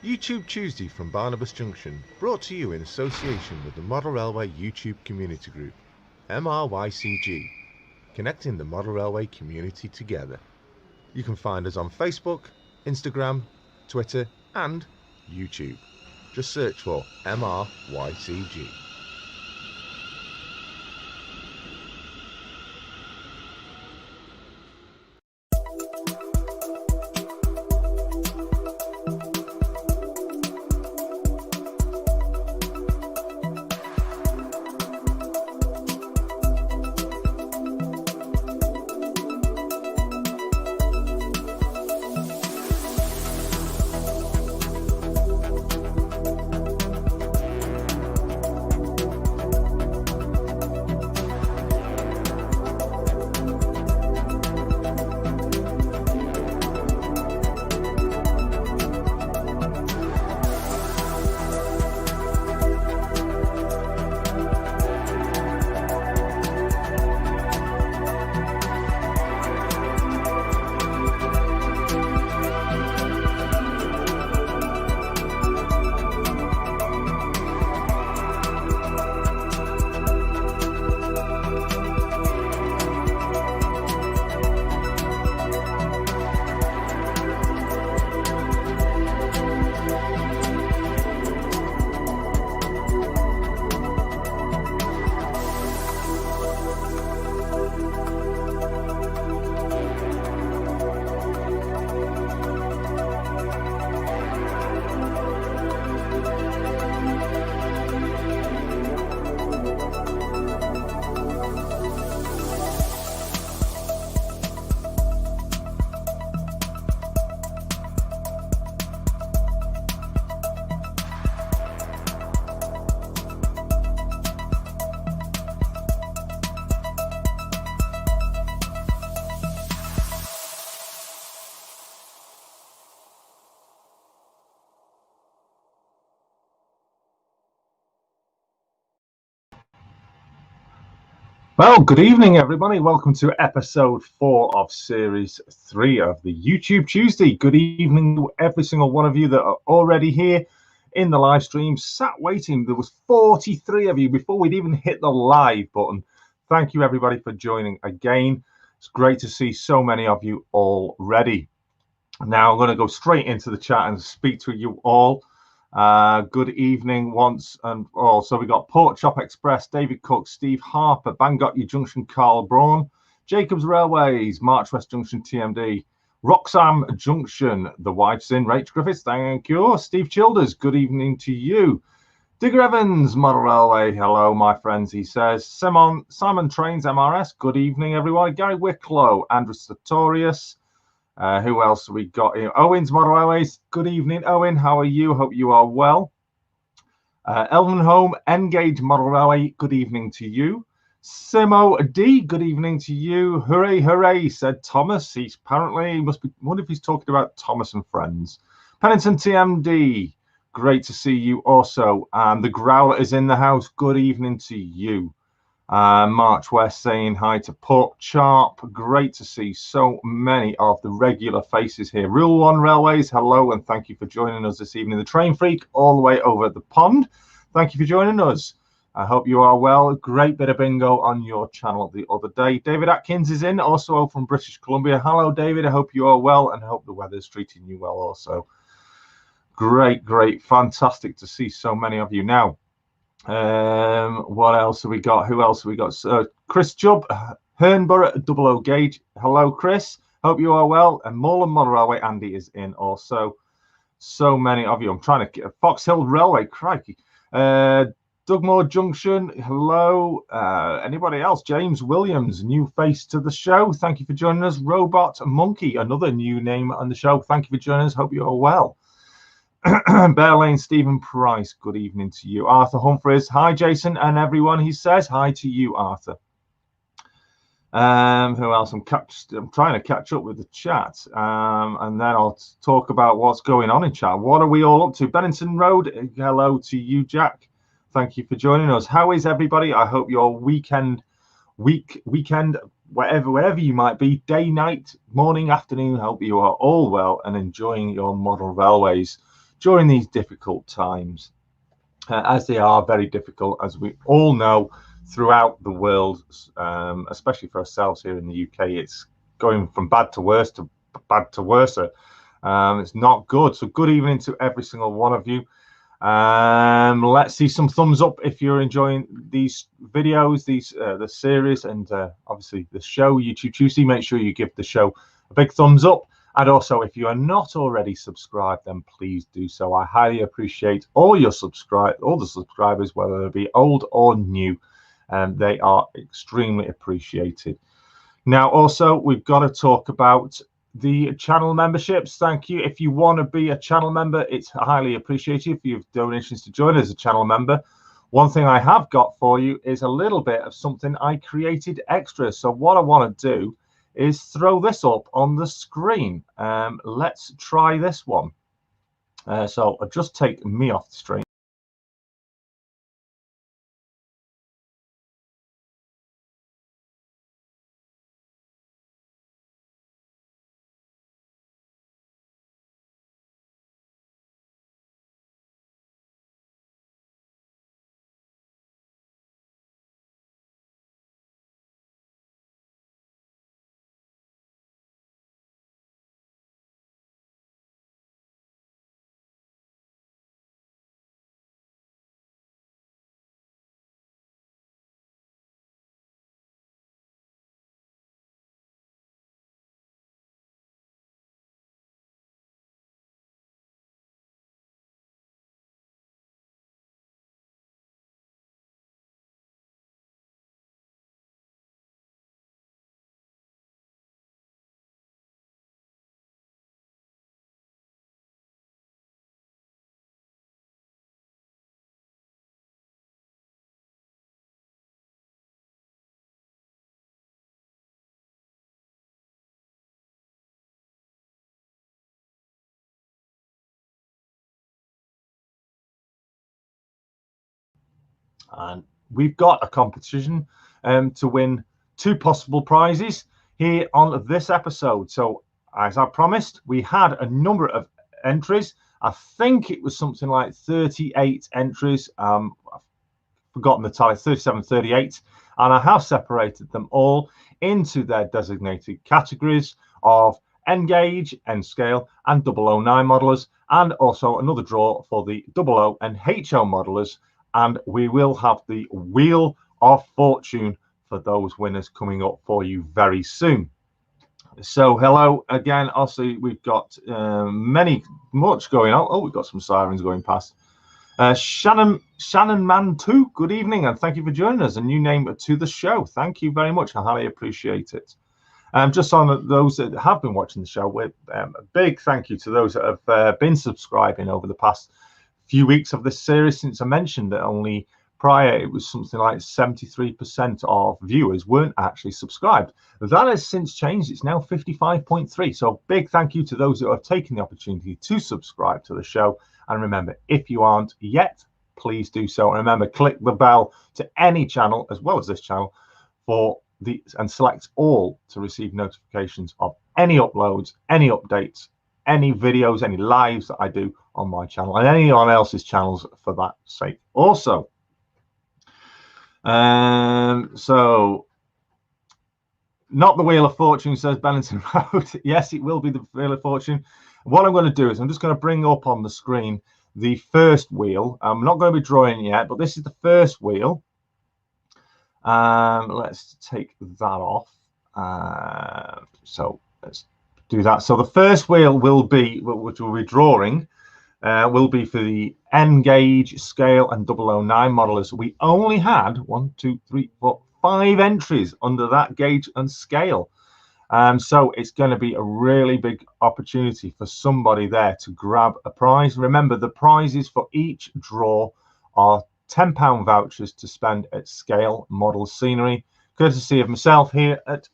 YouTube Tuesday from Barnabas Junction, brought to you in association with the Model Railway YouTube community group, MRYCG, connecting the Model Railway community together. You can find us on Facebook, Instagram, Twitter and YouTube. Just search for MRYCG. Well, good evening, everybody. Welcome to episode 4 of series 3 of the YouTube Tuesday. Good evening to every single one of you that are already here in the live stream, sat waiting. There was 43 of you before we'd even hit the live button. Thank you, everybody, for joining again. It's great to see so many of you already. Now, I'm going to go straight into the chat and speak to you all. Good evening once and all. So we got Port Shop Express, David Cook, Steve Harper, Bangor Junction, Carl Braun, Jacobs Railways, March West Junction, TMD, Roxham Junction, the wife's in, Rach Griffiths, thank you. Steve Childers, good evening to you. Digger Evans, Model Railway, hello my friends, he says. Simon Trains MRS, good evening everyone. Gary Wicklow, Andrew Sartorius. Who else we got here? Owen's Model Railways. Good evening, Owen. How are you? Hope you are well. Elvenholme, Engage Model Railway. Good evening to you. Simo D. Good evening to you. Hooray, hooray, said Thomas. He's apparently must be. Wonder if he's talking about Thomas and Friends. Pennington TMD. Great to see you also. The Growler is in the house. Good evening to you. March West saying hi to Port Sharp. Great to see so many of the regular faces here. Rule 1 Railways, hello and thank you for joining us this evening. The Train Freak all the way over the pond. Thank you for joining us. I hope you are well. Great bit of bingo on your channel the other day. David Atkins is in, also from British Columbia. Hello, David. I hope you are well and I hope the weather's treating you well also. Great, fantastic to see so many of you now. What else have we got? Who else have we got? Chris Jubb, Hernborough, 00 Gauge. Hello, Chris. Hope you are well. And Moreland Model Railway, Andy is in also. So many of you. I'm trying to get Fox Hill Railway, crikey. Dugmore Junction, hello. Anybody else? James Williams, new face to the show. Thank you for joining us. Robot Monkey, another new name on the show. Thank you for joining us. Hope you are well. Bear Lane, Stephen Price, good evening to you. Arthur Humphreys, hi Jason and everyone. He says hi to you, Arthur. Who else? I'm trying to catch up with the chat, and then I'll talk about what's going on in chat. What are we all up to? Bennington Road, hello to you, Jack. Thank you for joining us. How is everybody? I hope your weekend, wherever you might be, day, night, morning, afternoon. Hope you are all well and enjoying your model railways. during these difficult times, as they are very difficult, as we all know, throughout the world, especially for ourselves here in the UK. It's going from bad to worse to bad to worse. It's not good. So good evening to every single one of you. Let's see some thumbs up if you're enjoying these videos, the series, and obviously the show, YouTube Tuesday. Make sure you give the show a big thumbs up. And also, if you are not already subscribed, then please do so. I highly appreciate all the subscribers, whether they be old or new, and they are extremely appreciated. Now, also, we've got to talk about the channel memberships. Thank you. If you want to be a channel member, it's highly appreciated if you have donations to join as a channel member. One thing I have got for you is a little bit of something I created extra. So what I want to do is throw this up on the screen. Let's try this one. So I'll just take me off the screen. And we've got a competition to win 2 possible prizes here on this episode. So as I promised, we had a number of entries. I think it was something like 38 entries. I've forgotten the tally, 37, 38. And I have separated them all into their designated categories of N-gauge, N-scale, and 009 modelers, and also another draw for the 00 and HO modelers. And we will have the Wheel of Fortune for those winners coming up for you very soon. So hello again. Also, we've got much going on. Oh, we've got some sirens going past. Shannon Man 2, good evening, and thank you for joining us. A new name to the show. Thank you very much. I highly appreciate it. Just on those that have been watching the show, a big thank you to those that have been subscribing over the past few weeks of this series. Since I mentioned that only prior it was something like 73% of viewers weren't actually subscribed. That has since changed. It's now 55.3. So big thank you to those that have taken the opportunity to subscribe to the show. And remember, if you aren't yet, please do so. And remember, click the bell to any channel as well as this channel and select all to receive notifications of any uploads, any updates, any videos, any lives that I do on my channel and anyone else's channels for that sake also. So not the Wheel of Fortune, says Bennington Road. Yes, it will be the Wheel of Fortune. What I'm going to do is I'm just going to bring up on the screen the first wheel. I'm not going to be drawing yet, but this is the first wheel. Let's take that off. So let's do that. So the first wheel will be, which we'll be drawing, will be for the N-gauge, scale, and 009 modelers. We only had 1, 2, 3, 4, 5 entries under that gauge and scale. So it's going to be a really big opportunity for somebody there to grab a prize. Remember, the prizes for each draw are £10 vouchers to spend at Scale Model Scenery, courtesy of myself here at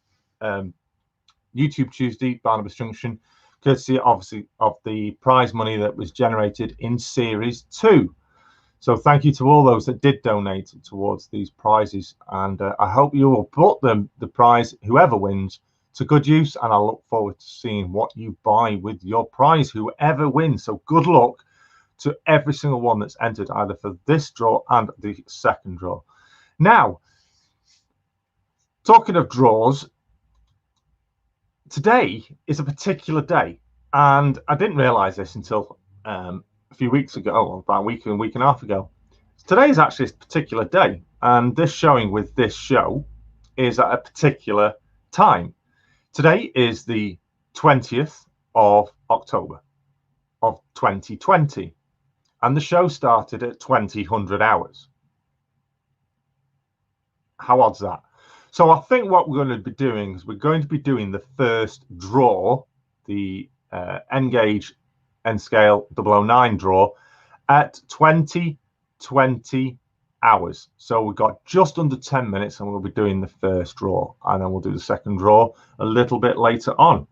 YouTube Tuesday, Barnabas Junction, courtesy obviously of the prize money that was generated in Series 2. So thank you to all those that did donate towards these prizes, and I hope you will put the prize, whoever wins, to good use, and I look forward to seeing what you buy with your prize, whoever wins. So good luck to every single one that's entered, either for this draw and the second draw. Now, talking of draws, today is a particular day, and I didn't realize this until a few weeks ago, about a week and a half ago. Today is actually a particular day, and this showing with this show is at a particular time. Today is the 20th of October of 2020, and the show started at 2000 hours. How odd's that? So I think what we're going to be doing is we're going to be doing the first draw, the N-Gauge N-Scale 009 draw at 2020 hours. So we've got just under 10 minutes, and we'll be doing the first draw, and then we'll do the second draw a little bit later on.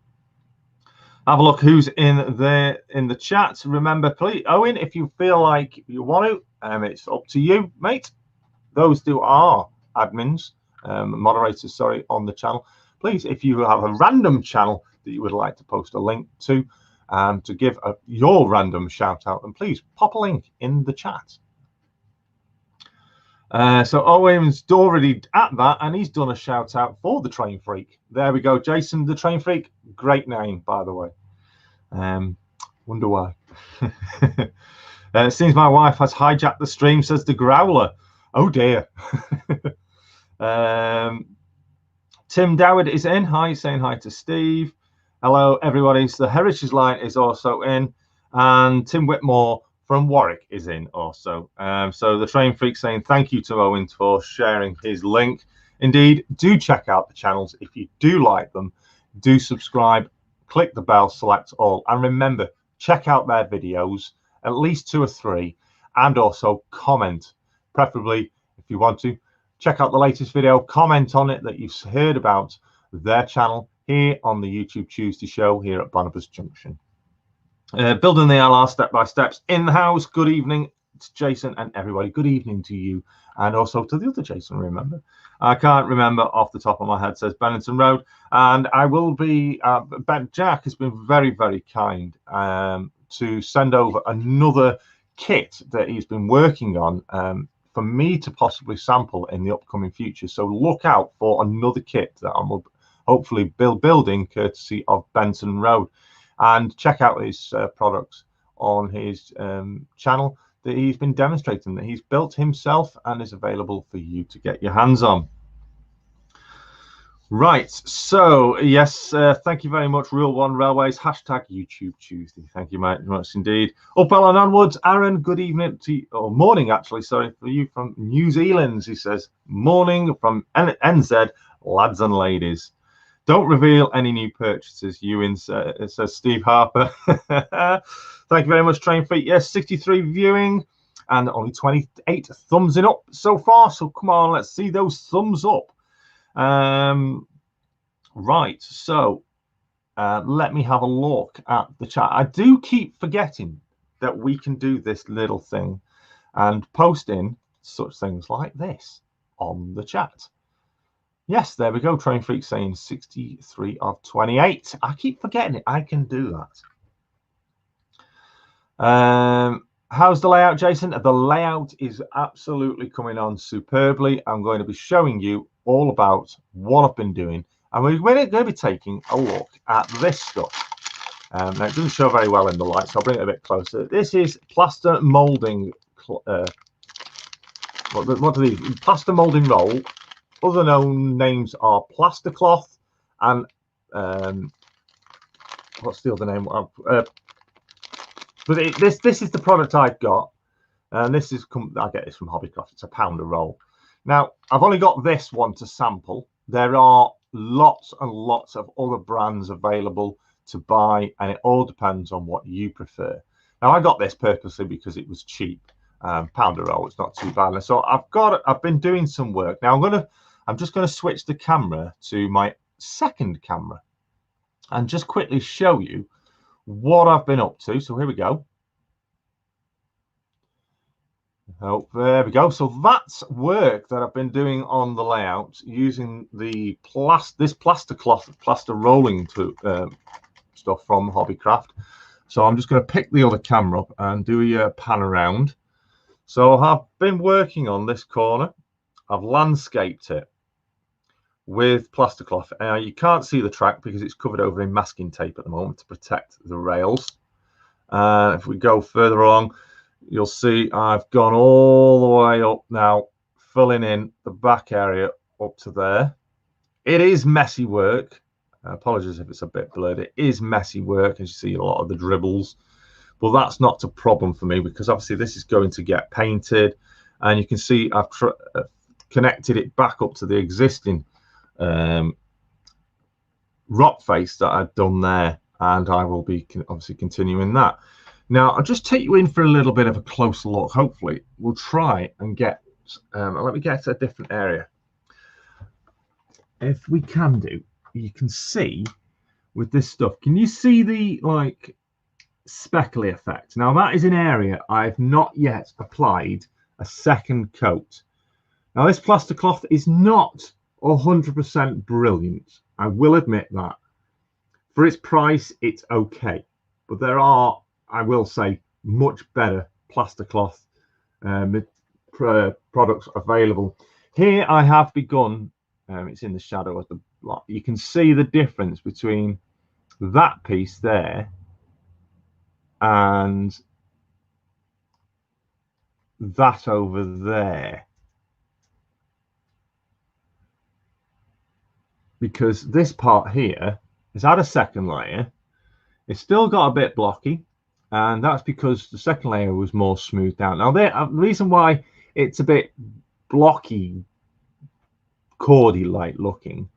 Have a look who's in there in the chat. Remember, please, Owen, if you feel like you want to, it's up to you, mate. Those two are admins, moderators, sorry, on the channel. Please, if you have a random channel that you would like to post a link to give your random shout out, and please pop a link in the chat. So Owen's already at that, and he's done a shout out for the Train Freak. There we go, Jason the Train Freak. Great name, by the way. Wonder why. It seems my wife has hijacked the stream, says the Growler. Oh dear. Tim Dowd is in. Hi, saying hi to Steve. Hello, everybody. So the Heritage Line is also in, and Tim Whitmore from Warwick is in also. So the Train Freak saying thank you to Owen for sharing his link. Indeed, do check out the channels if you do like them. Do subscribe, click the bell, select all, and remember, check out their videos, at least 2 or 3, and also comment. Preferably, if you want to, check out the latest video, comment on it that you've heard about their channel here on the YouTube Tuesday show here at Barnabas Junction. Building the LR step by steps in the house. Good evening to Jason and everybody. Good evening to you, and also to the other Jason. Remember, I can't remember off the top of my head. Says Bennington Road, and I will be. Jack has been very, very kind to send over another kit that he's been working on for me to possibly sample in the upcoming future. So look out for another kit that I will hopefully building courtesy of Benton Road. And check out his products on his channel that he's been demonstrating, that he's built himself and is available for you to get your hands on. Right, so yes, thank you very much, Rule One Railways, hashtag YouTube Tuesday. Thank you very much indeed. Up and onwards, Aaron, good evening to you, or morning actually, sorry, for you from New Zealand, he says. Morning from NZ, lads and ladies. Don't reveal any new purchases, Ewan, it says Steve Harper. Thank you very much, Train Freak. Yes, 63 viewing and only 28 thumbs up so far. So come on, let's see those thumbs up. Right, so let me have a look at the chat. I do keep forgetting that we can do this little thing and post in such things like this on the chat. Yes, there we go. Train Freak saying 63 of 28. I keep forgetting it. I can do that. How's the layout, Jason? The layout is absolutely coming on superbly. I'm going to be showing you all about what I've been doing. And we're going to be taking a look at this stuff. Now, it doesn't show very well in the light, so I'll bring it a bit closer. This is plaster molding. What are these? Plaster molding roll. Other known names are Plastercloth and what's the other name? But this is the product I've got, and this is I get this from Hobbycraft. It's a £1 a roll. Now I've only got this one to sample. There are lots and lots of other brands available to buy, and it all depends on what you prefer. Now I got this purposely because it was cheap. £1 a roll. It's not too bad. So I've been doing some work. Now I'm just going to switch the camera to my second camera and just quickly show you what I've been up to. So here we go. Oh, there we go. So that's work that I've been doing on the layout using the this Plastercloth plaster rolling stuff from Hobbycraft. So I'm just going to pick the other camera up and do a pan around. So I've been working on this corner. I've landscaped it with Plastercloth. You can't see the track because it's covered over in masking tape at the moment to protect the rails. If we go further along, you'll see I've gone all the way up now, filling in the back area up to there. It is messy work. Apologies if it's a bit blurred. It is messy work, as you see a lot of the dribbles. But that's not a problem for me because obviously this is going to get painted. And you can see I've connected it back up to the existing rock face that I've done there. And I will be obviously continuing that. Now, I'll just take you in for a little bit of a closer look. Hopefully, we'll try and get, let me get to a different area. If we can do, you can see with this stuff, can you see the like speckly effect? Now that is an area I've not yet applied a second coat. Now this Plastercloth is not 100% brilliant. I will admit that. For its price, it's okay. But there are, I will say, much better Plastercloth products available. Here I have begun, it's in the shadow of the block. You can see the difference between that piece there and that over there. Because this part here has had a second layer. It's still got a bit blocky, and that's because the second layer was more smoothed out. Now, the reason why it's a bit blocky, cordy-like looking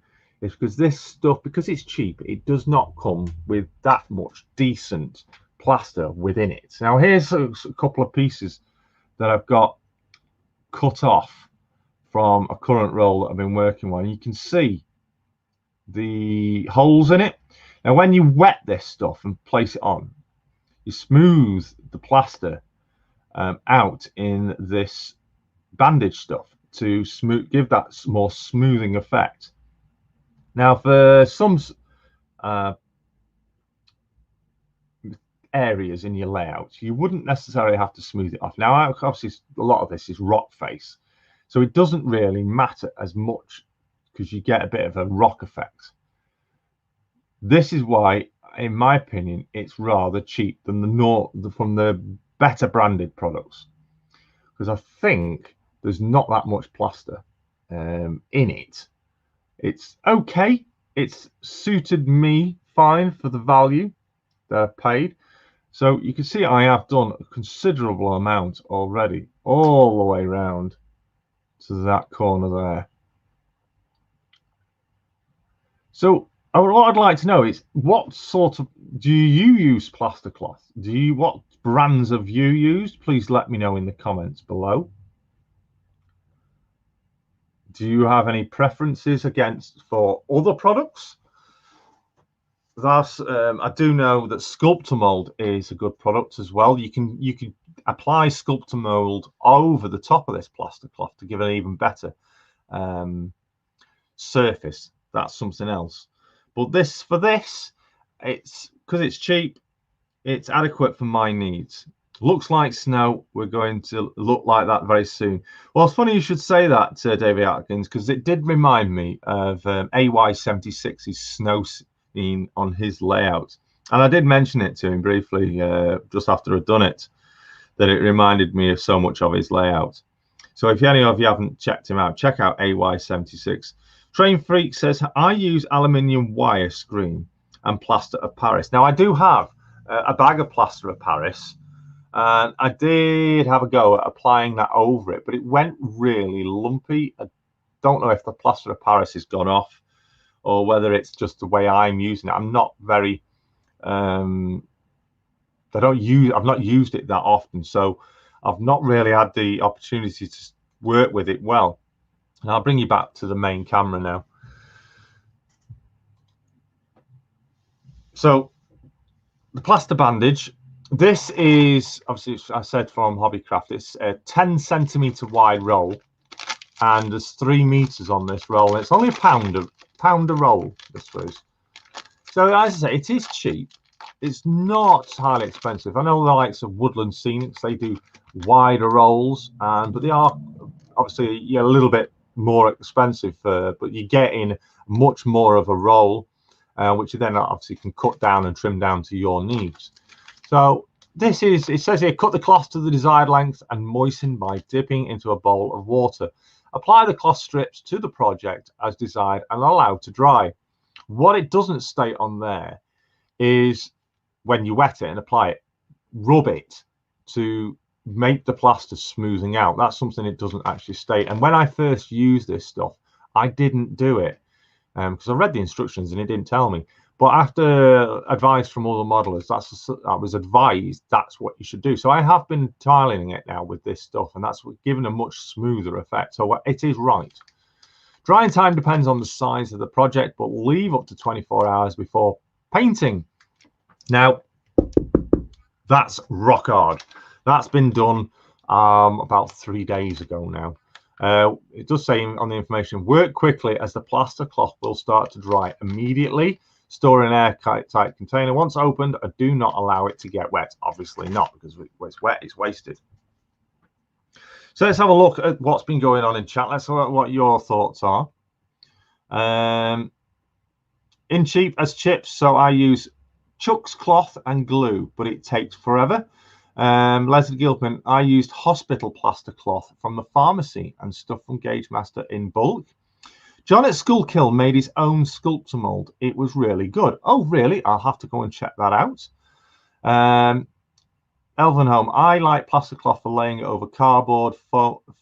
is because this stuff, because it's cheap, it does not come with that much decent plaster within it. Now, here's a couple of pieces that I've got cut off from a current roll that I've been working on. You can see the holes in it. Now, when you wet this stuff and place it on, you smooth the plaster out in this bandage stuff to give that more smoothing effect. Now, for some areas in your layout, you wouldn't necessarily have to smooth it off. Now, obviously, a lot of this is rock face, so it doesn't really matter as much because you get a bit of a rock effect. This is why, in my opinion, it's rather cheap than from the better branded products, because I think there's not that much plaster in it. It's okay. It's suited me fine for the value that I've paid. So you can see I have done a considerable amount already, all the way around to that corner there. So what I'd like to know is, what sort of, do you use Plastercloth? What brands have you used? Please let me know in the comments below. Do you have any preferences for other products? I do know that Sculptor Mold is a good product as well. You can apply Sculptor Mold over the top of this Plastercloth to give an even better surface. That's something else. But for this, it's because it's cheap, it's adequate for my needs. Looks like snow. We're going to look like that very soon. Well, it's funny you should say that, David Atkins, because it did remind me of AY76's snow scene on his layout. And I did mention it to him briefly just after I'd done it, that it reminded me of so much of his layout. So if any of you haven't checked him out, check out AY76. Train Freak says, I use aluminium wire screen and Plaster of Paris. Now, I do have a bag of Plaster of Paris, and I did have a go at applying that over it, but it went really lumpy. I don't know if the Plaster of Paris has gone off or whether it's just the way I'm using it. I'm not very, I've not used it that often, so I've not really had the opportunity to work with it well. And I'll bring you back to the main camera now. So the plaster bandage, this is obviously, I said, from Hobbycraft. It's a 10cm wide roll, and there's 3 meters on this roll. It's only a pound a roll, I suppose. So as I say, it is cheap. it's not highly expensive. I know the likes of Woodland Scenics, they do wider rolls, but they are obviously a little bit more expensive, but you're getting much more of a roll, which you then obviously can cut down and trim down to your needs. So this is, it says here, cut the cloth to the desired length and moisten by dipping into a bowl of water. Apply the cloth strips to the project as desired and allow to dry. What it doesn't state on there is when you wet it and apply it, rub it to make the plaster smoothing out. That's something it doesn't actually state. And when I first used this stuff, I didn't do it because I read the instructions and it didn't tell me. But after advice from other modelers, I was advised that's what you should do. So I have been tiling it now with this stuff, and that's given a much smoother effect. So it is right. Drying time depends on the size of the project, but leave up to 24 hours before painting. Now, that's rock hard. That's been done about 3 days ago now. It does say on the information, work quickly as the plaster cloth will start to dry immediately. Store in an airtight container. Once opened, do not allow it to get wet. Obviously not, because when it's wet, it's wasted. So let's have a look at what's been going on in chat. Let's look at what your thoughts are. In cheap as chips, so I use Chuck's cloth and glue, but it takes forever. Leslie Gilpin, I used hospital plaster cloth from the pharmacy and stuff from Gauge Master in bulk. John at Skullkill made his own sculptor mold. It was really good. Oh, really? I'll have to go and check that out. Elvenholm, I like plaster cloth for laying it over cardboard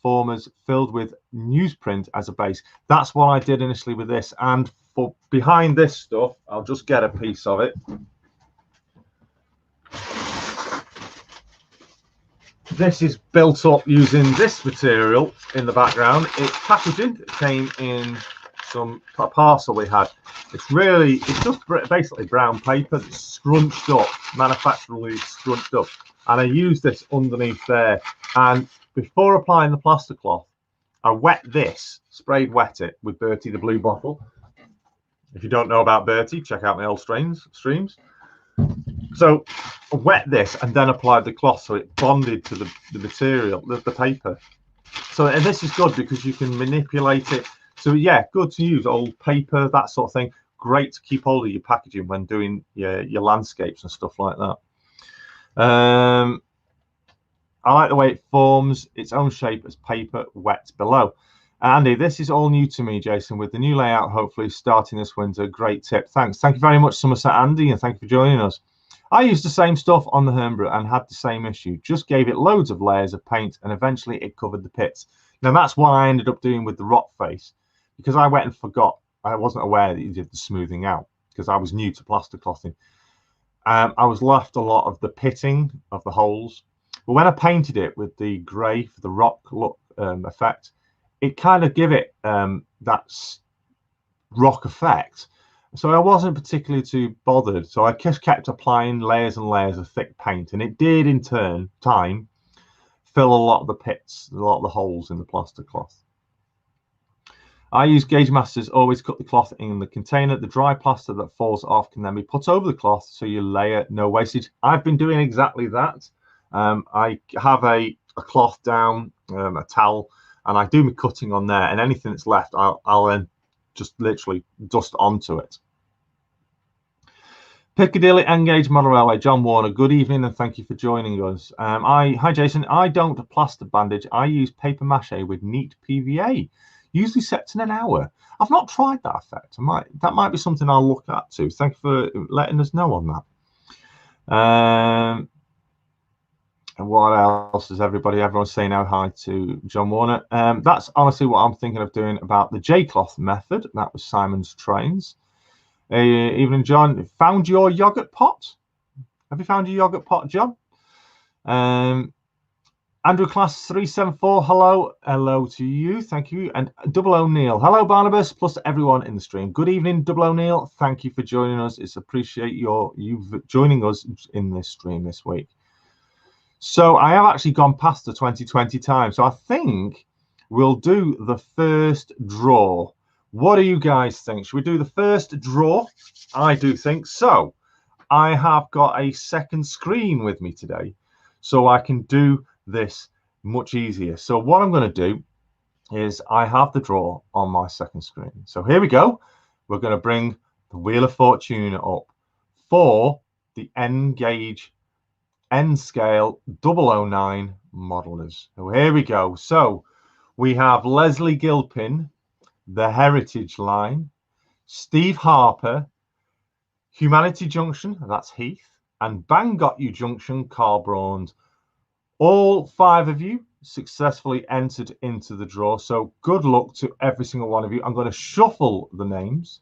formers filled with newsprint as a base. That's what I did initially with this. And for behind this stuff, I'll just get a piece of it. This is built up using this material in the background. It's packaging. It came in a parcel we had. It's just basically brown paper that's scrunched up, manufacturably scrunched up. And I used this underneath there. And before applying the plaster cloth, I wet this, sprayed wet it with Bertie the Blue Bottle. If you don't know about Bertie, check out my old streams. So I wet this and then applied the cloth so it bonded to the material, the paper. So, and this is good because you can manipulate it. So yeah, good to use old paper, that sort of thing. Great to keep hold of your packaging when doing your landscapes and stuff like that. I like the way it forms its own shape as paper wet below. Andy, this is all new to me, Jason, with the new layout hopefully starting this winter. Great tip. Thanks. Thank you very much, Somerset Andy, and thank you for joining us. I used the same stuff on the Hermborough and had the same issue. Just gave it loads of layers of paint and eventually it covered the pits. Now that's what I ended up doing with the rock face, because I went and forgot. I wasn't aware that you did the smoothing out because I was new to plaster clothing. I was left a lot of the pitting of the holes. But when I painted it with the grey for the rock look effect, it kind of give it that rock effect. So I wasn't particularly too bothered. So I just kept applying layers and layers of thick paint, and it did in time fill a lot of the pits, a lot of the holes in the plaster cloth. I use Gauge Masters, always cut the cloth in the container. The dry plaster that falls off can then be put over the cloth so you layer no wastage. I've been doing exactly that. I have a cloth down, a towel, and I do my cutting on there, and anything that's left, I'll then just literally dust onto it. Piccadilly Engage Model Railway, John Warner, good evening and thank you for joining us. Hi Jason, I don't plaster bandage, I use paper mache with neat PVA, usually set in an hour. I've not tried that effect. That might be something I'll look at too. Thank you for letting us know on that. And what else is everyone's saying now hi to John Warner. That's honestly what I'm thinking of doing about the J-cloth method. That was Simon's Trains. Evening, John. Found your yogurt pot? Have you found your yogurt pot, John? Andrew Class 374, hello to you, thank you. And Double O'Neill, hello Barnabas, plus everyone in the stream. Good evening, Double O'Neill. Thank you for joining us. It's appreciate you joining us in this stream this week. So I have actually gone past the 2020 time. So I think we'll do the first draw. What do you guys think? Should we do the first draw? I do think so. I have got a second screen with me today, so I can do this much easier. So what I'm going to do is I have the draw on my second screen. So here we go. We're going to bring the Wheel of Fortune up for the N gauge, N scale 009 modelers. So here we go. So we have Leslie Gilpin, the Heritage Line, Steve Harper, Humanity Junction, that's Heath, and Bang Got You Junction, Carl Braund. All 5 of you successfully entered into the draw. So good luck to every single one of you. I'm going to shuffle the names.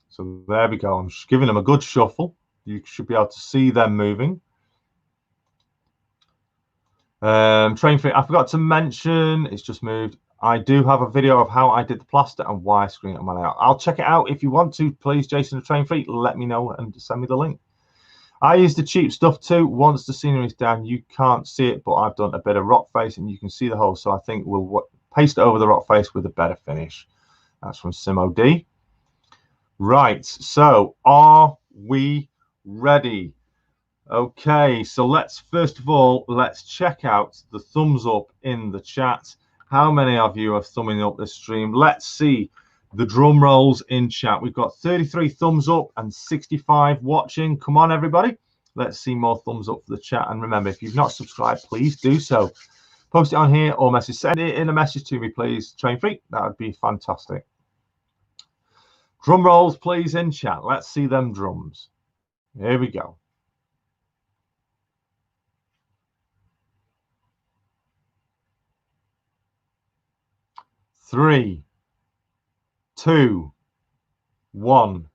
So there we go. I'm just giving them a good shuffle. You should be able to see them moving. Train Free, I forgot to mention, it's just moved. I do have a video of how I did the plaster and widescreen on my layout. I'll check it out if you want to. Please, Jason, Train Free, let me know and send me the link. I use the cheap stuff too. Once the scenery is down, you can't see it, but I've done a bit of rock face and you can see the hole. So I think we'll paste it over the rock face with a better finish. That's from Simo D. Right, so are we ready? Okay, so let's first of all, let's check out the thumbs up in the chat. How many of you are thumbing up the stream? Let's see the drum rolls in chat. We've got 33 thumbs up and 65 watching. Come on, everybody. Let's see more thumbs up for the chat. And remember, if you've not subscribed, please do so. Post it on here or send it in a message to me, please. Train Free, that would be fantastic. Drum rolls, please, in chat. Let's see them drums. Here we go. 3, 2, 1.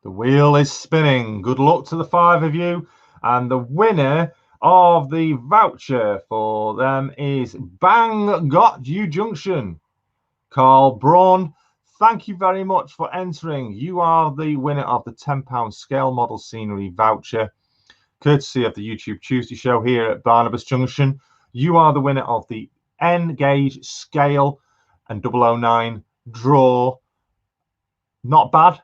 The wheel is spinning. Good luck to the 5 of you. And the winner of the voucher for them is Bang Got You Junction. Carl Braun, thank you very much for entering. You are the winner of the £10 scale model scenery voucher, courtesy of the YouTube Tuesday show here at Barnabas Junction. You are the winner of the N gauge scale and 009 draw. Not bad.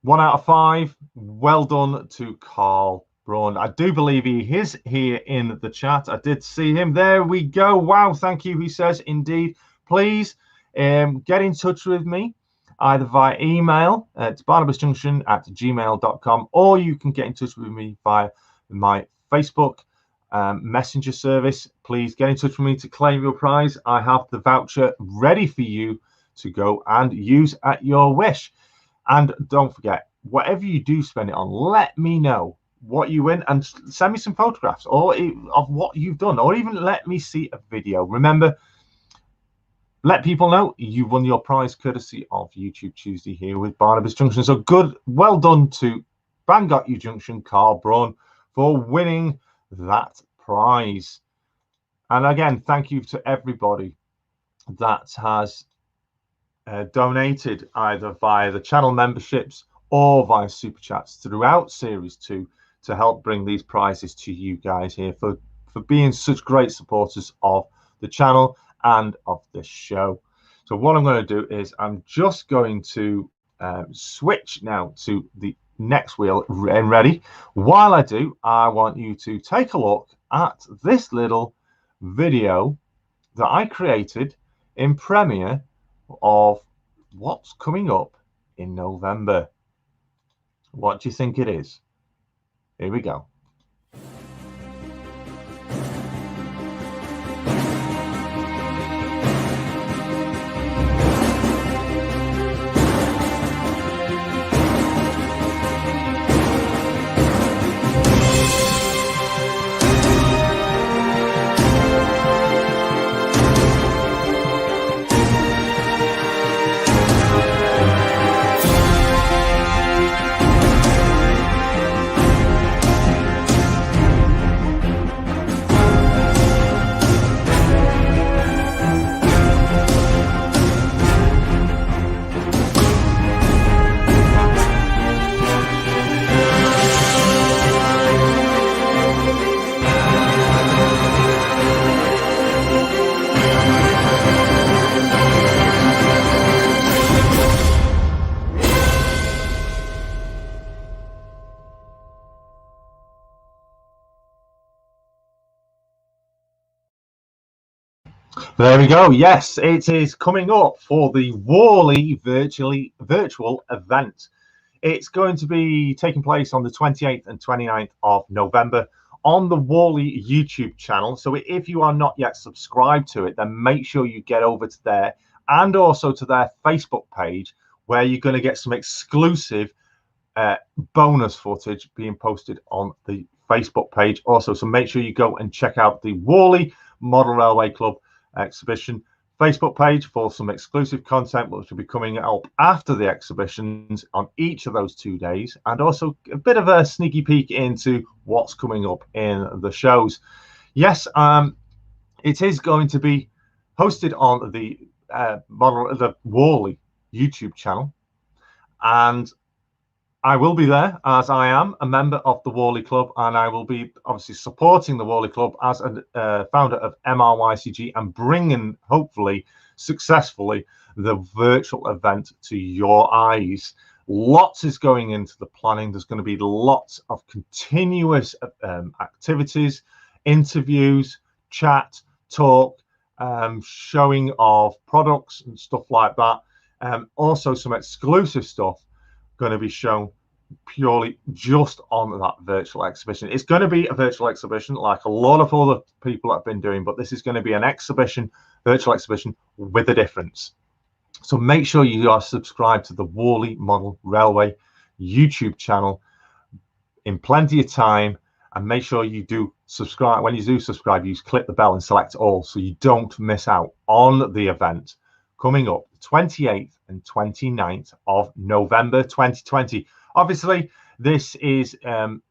1 out of 5. Well done to Carl Braun. I do believe he is here in the chat. I did see him. There we go. Wow, thank you, he says. Indeed. Please get in touch with me either via email at barnabasjunction@gmail.com, or you can get in touch with me via my Facebook messenger service. Please get in touch with me to claim your prize. I have the voucher ready for you to go and use at your wish. And don't forget, whatever you do spend it on, let me know what you win and send me some photographs or of what you've done, or even let me see a video. Remember, let people know you won your prize courtesy of YouTube Tuesday here with Barnabas Junction. So good, well done to Bang Got You Junction, Carl Braun, for winning that prize. And again, thank you to everybody that has donated either via the channel memberships or via super chats throughout series 2 to help bring these prizes to you guys here, for being such great supporters of the channel and of this show. So what I'm going to do is I'm just going to switch now to the next wheel and ready. While I do, I want you to take a look at this little video that I created in Premiere of what's coming up in November. What do you think it is? Here we go. There we go. Yes, it is coming up for the Worley virtual event. It's going to be taking place on the 28th and 29th of November on the Worley YouTube channel. So if you are not yet subscribed to it, then make sure you get over to there and also to their Facebook page, where you're going to get some exclusive bonus footage being posted on the Facebook page also. So make sure you go and check out the Worley Model Railway Club exhibition Facebook page for some exclusive content, which will be coming up after the exhibitions on each of those 2 days, and also a bit of a sneaky peek into what's coming up in the shows. Yes, it is going to be hosted on the Worley YouTube channel, and I will be there, as I am a member of the Worley Club, and I will be obviously supporting the Worley Club as a founder of MRYCG and bringing, hopefully, successfully, the virtual event to your eyes. Lots is going into the planning. There's going to be lots of continuous activities, interviews, chat, talk, showing of products and stuff like that. Also some exclusive stuff going to be shown purely just on that virtual exhibition. It's going to be a virtual exhibition like a lot of other people have been doing, but this is going to be an exhibition, virtual exhibition with a difference. So make sure you are subscribed to the Worley Model Railway YouTube channel in plenty of time, and make sure you do subscribe. When you do subscribe, you click the bell and select all so you don't miss out on the event coming up the 28th and 29th of November 2020. Obviously, this is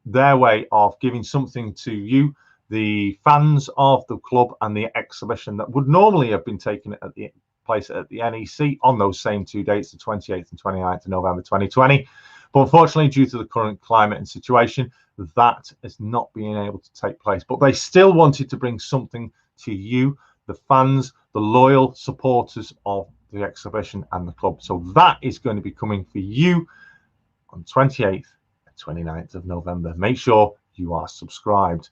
their way of giving something to you, the fans of the club, and the exhibition that would normally have been taken at the place at the NEC on those same 2 dates, the 28th and 29th of November 2020. But unfortunately, due to the current climate and situation, that is not being able to take place. But they still wanted to bring something to you, the fans, the loyal supporters of the exhibition and the club. So that is going to be coming for you on 28th and 29th of November. Make sure you are subscribed.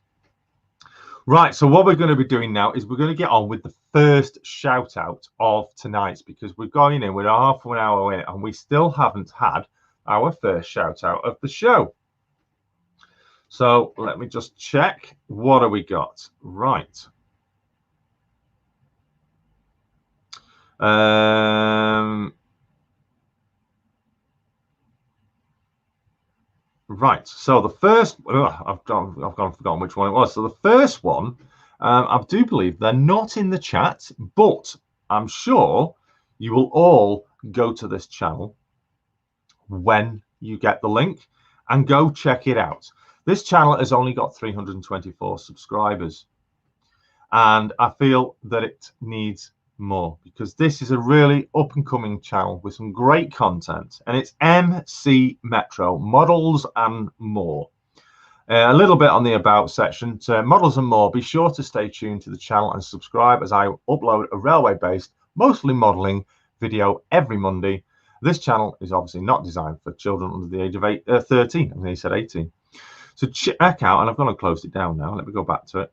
Right, so what we're going to be doing now is we're going to get on with the first shout out of tonight's, because we're going in, we're half an hour in, and we still haven't had our first shout out of the show. So let me just check. What have we got? Right. Right, so the first, I've forgotten which one it was. So the first one, I do believe they're not in the chat, but I'm sure you will all go to this channel when you get the link and go check it out. This channel has only got 324 subscribers, and I feel that it needs more, because this is a really up-and-coming channel with some great content, and it's MC Metro, models and more. A little bit on the about section to models and more. Be sure to stay tuned to the channel and subscribe, as I upload a railway-based, mostly modeling video every Monday. This channel is obviously not designed for children under the age of 13. I mean, he said 18. So check out, and I've gone and closed it down now. Let me go back to it.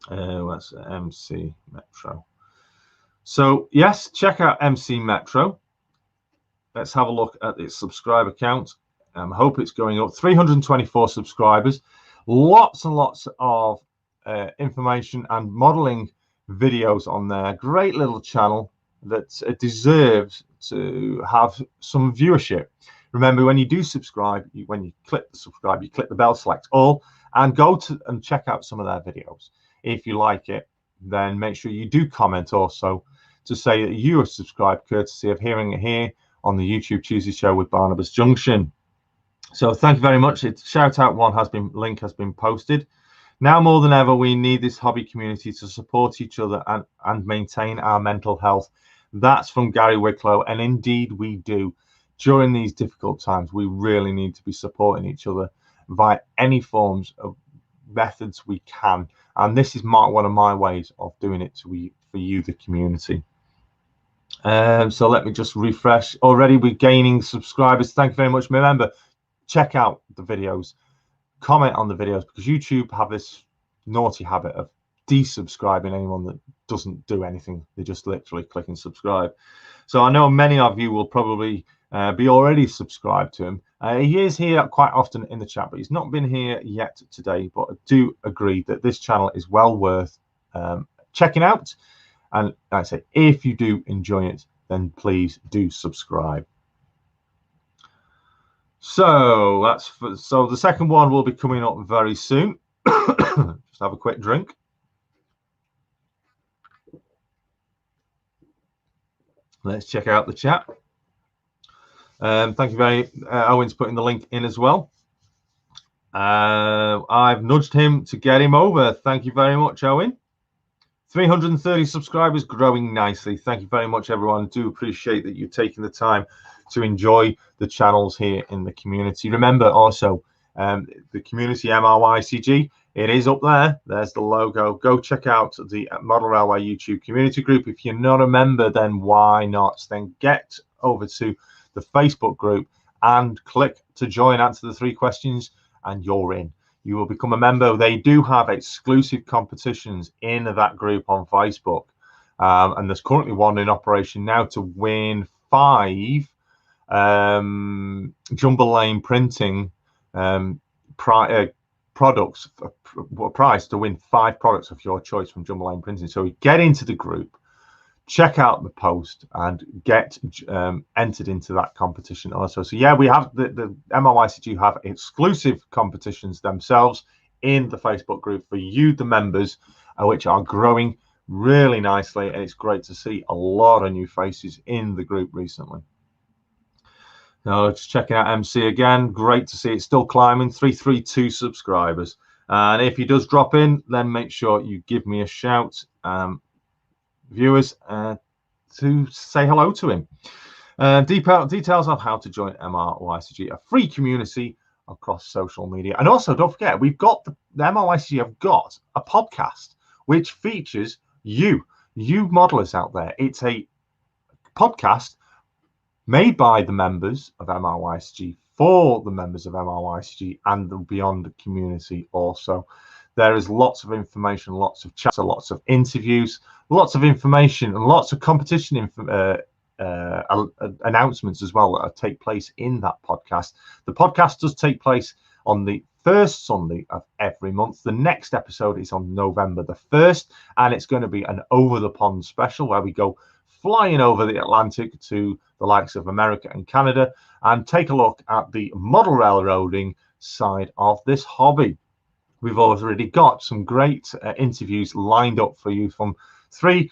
That's MC Metro. So yes, check out MC Metro. Let's have a look at its subscriber count. I hope it's going up. 324 subscribers. Lots and lots of information and modeling videos on there. Great little channel that deserves to have some viewership. Remember, when you do subscribe, when you click the subscribe, you click the bell, select all, and go to and check out some of their videos. If you like it, then make sure you do comment also to say that you are subscribed, courtesy of hearing it here on the YouTube Tuesday show with Barnabas Junction. So thank you very much. It's shout out one link has been posted. Now more than ever, we need this hobby community to support each other and maintain our mental health. That's from Gary Wicklow, and indeed we do. During these difficult times, we really need to be supporting each other via any forms of methods we can, and this is one of my ways of doing it for you, the community. So let me just refresh. Already we're gaining subscribers. Thank you very much. Remember, check out the videos, comment on the videos, because YouTube have this naughty habit of desubscribing anyone that doesn't do anything. They just literally click and subscribe. So I know many of you will probably be already subscribed to him. He is here quite often in the chat, but he's not been here yet today. But I do agree that this channel is well worth checking out. And like I say, if you do enjoy it, then please do subscribe. So so the second one will be coming up very soon. Just have a quick drink. Let's check out the chat. Thank you very Owen's putting the link in as well. I've nudged him to get him over. Thank you very much, Owen. 330 subscribers, growing nicely. Thank you very much, everyone. I do appreciate that you're taking the time to enjoy the channels here in the community. Remember also, the community MRYCG, it is up there. There's the logo. Go check out the Model Railway YouTube community group. If you're not a member, then why not? Then get over to the Facebook group and click to join, answer the 3 questions, and you're in. You will become a member. They do have exclusive competitions in that group on Facebook. And there's currently one in operation now to win 5 Jumbo Lane printing products, price to win 5 products of your choice from Jumbo Lane Printing. So get into the group, check out the post, and get entered into that competition also. So yeah, we have the MRYCG have exclusive competitions themselves in the Facebook group for you, the members, which are growing really nicely, and it's great to see a lot of new faces in the group recently. Now, just checking out MC again. Great to see it still climbing. 332 subscribers. And if he does drop in, then make sure you give me a shout, viewers, to say hello to him. Details of how to join MRYCG, a free community across social media. And also, don't forget, we've got the MRYCG have got a podcast which features you modelers out there. It's a podcast made by the members of MRYCG for the members of MRYCG and the Beyond community also. There is lots of information, lots of chats, lots of interviews, lots of information, and lots of competition announcements as well that take place in that podcast. The podcast does take place on the first Sunday of every month. The next episode is on November the 1st, and it's going to be an Over the Pond special where we go flying over the Atlantic to the likes of America and Canada and take a look at the model railroading side of this hobby. We've already got some great interviews lined up for you from 3,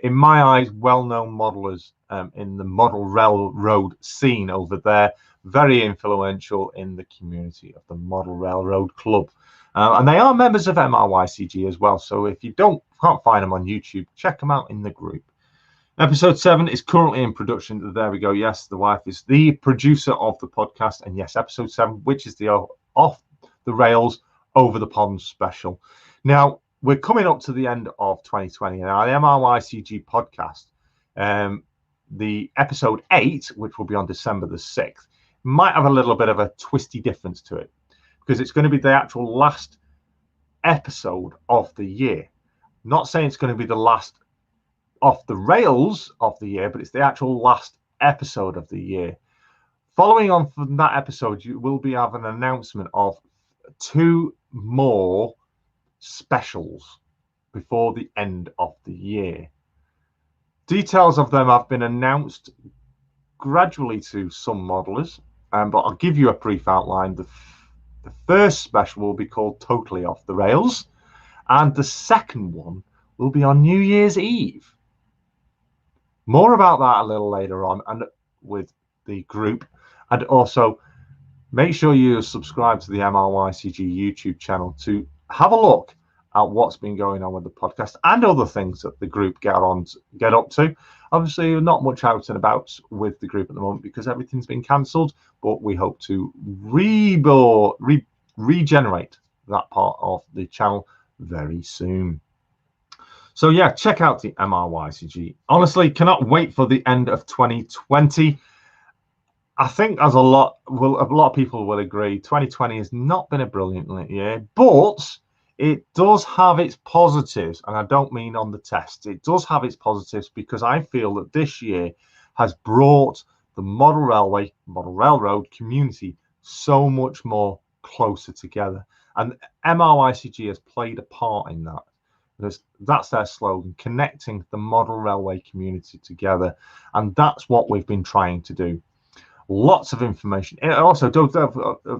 in my eyes, well-known modelers in the model railroad scene over there, very influential in the community of the Model Railroad Club. And they are members of MRYCG as well. So if you can't find them on YouTube, check them out in the group. Episode 7 is currently in production. There we go. Yes, the wife is the producer of the podcast. And yes, episode 7, which is the Off the Rails Over the Pond special. Now, we're coming up to the end of 2020. Now, the MRYCG podcast, the episode 8, which will be on December the 6th, might have a little bit of a twisty difference to it because it's going to be the actual last episode of the year. Not saying it's going to be the last off the rails of the year, but it's the actual last episode of the year. Following on from that episode, you will be having an announcement of 2 more specials before the end of the year. Details of them have been announced gradually to some modelers, but I'll give you a brief outline. The first special will be called Totally Off the Rails, and the second one will be on New Year's Eve. More about that a little later on and with the group. And also make sure you subscribe to the MRYCG YouTube channel to have a look at what's been going on with the podcast and other things that the group get up to. Obviously, not much out and about with the group at the moment because everything's been cancelled, but we hope to regenerate that part of the channel very soon. So yeah, check out the MRYCG. Honestly, cannot wait for the end of 2020. I think as a lot of people will agree, 2020 has not been a brilliant year, but it does have its positives, and I don't mean on the tests. It does have its positives because I feel that this year has brought the model railroad community so much more closer together, and MRYCG has played a part in that. That's their slogan, connecting the model railway community together, and that's what we've been trying to do. Lots of information. And also, don't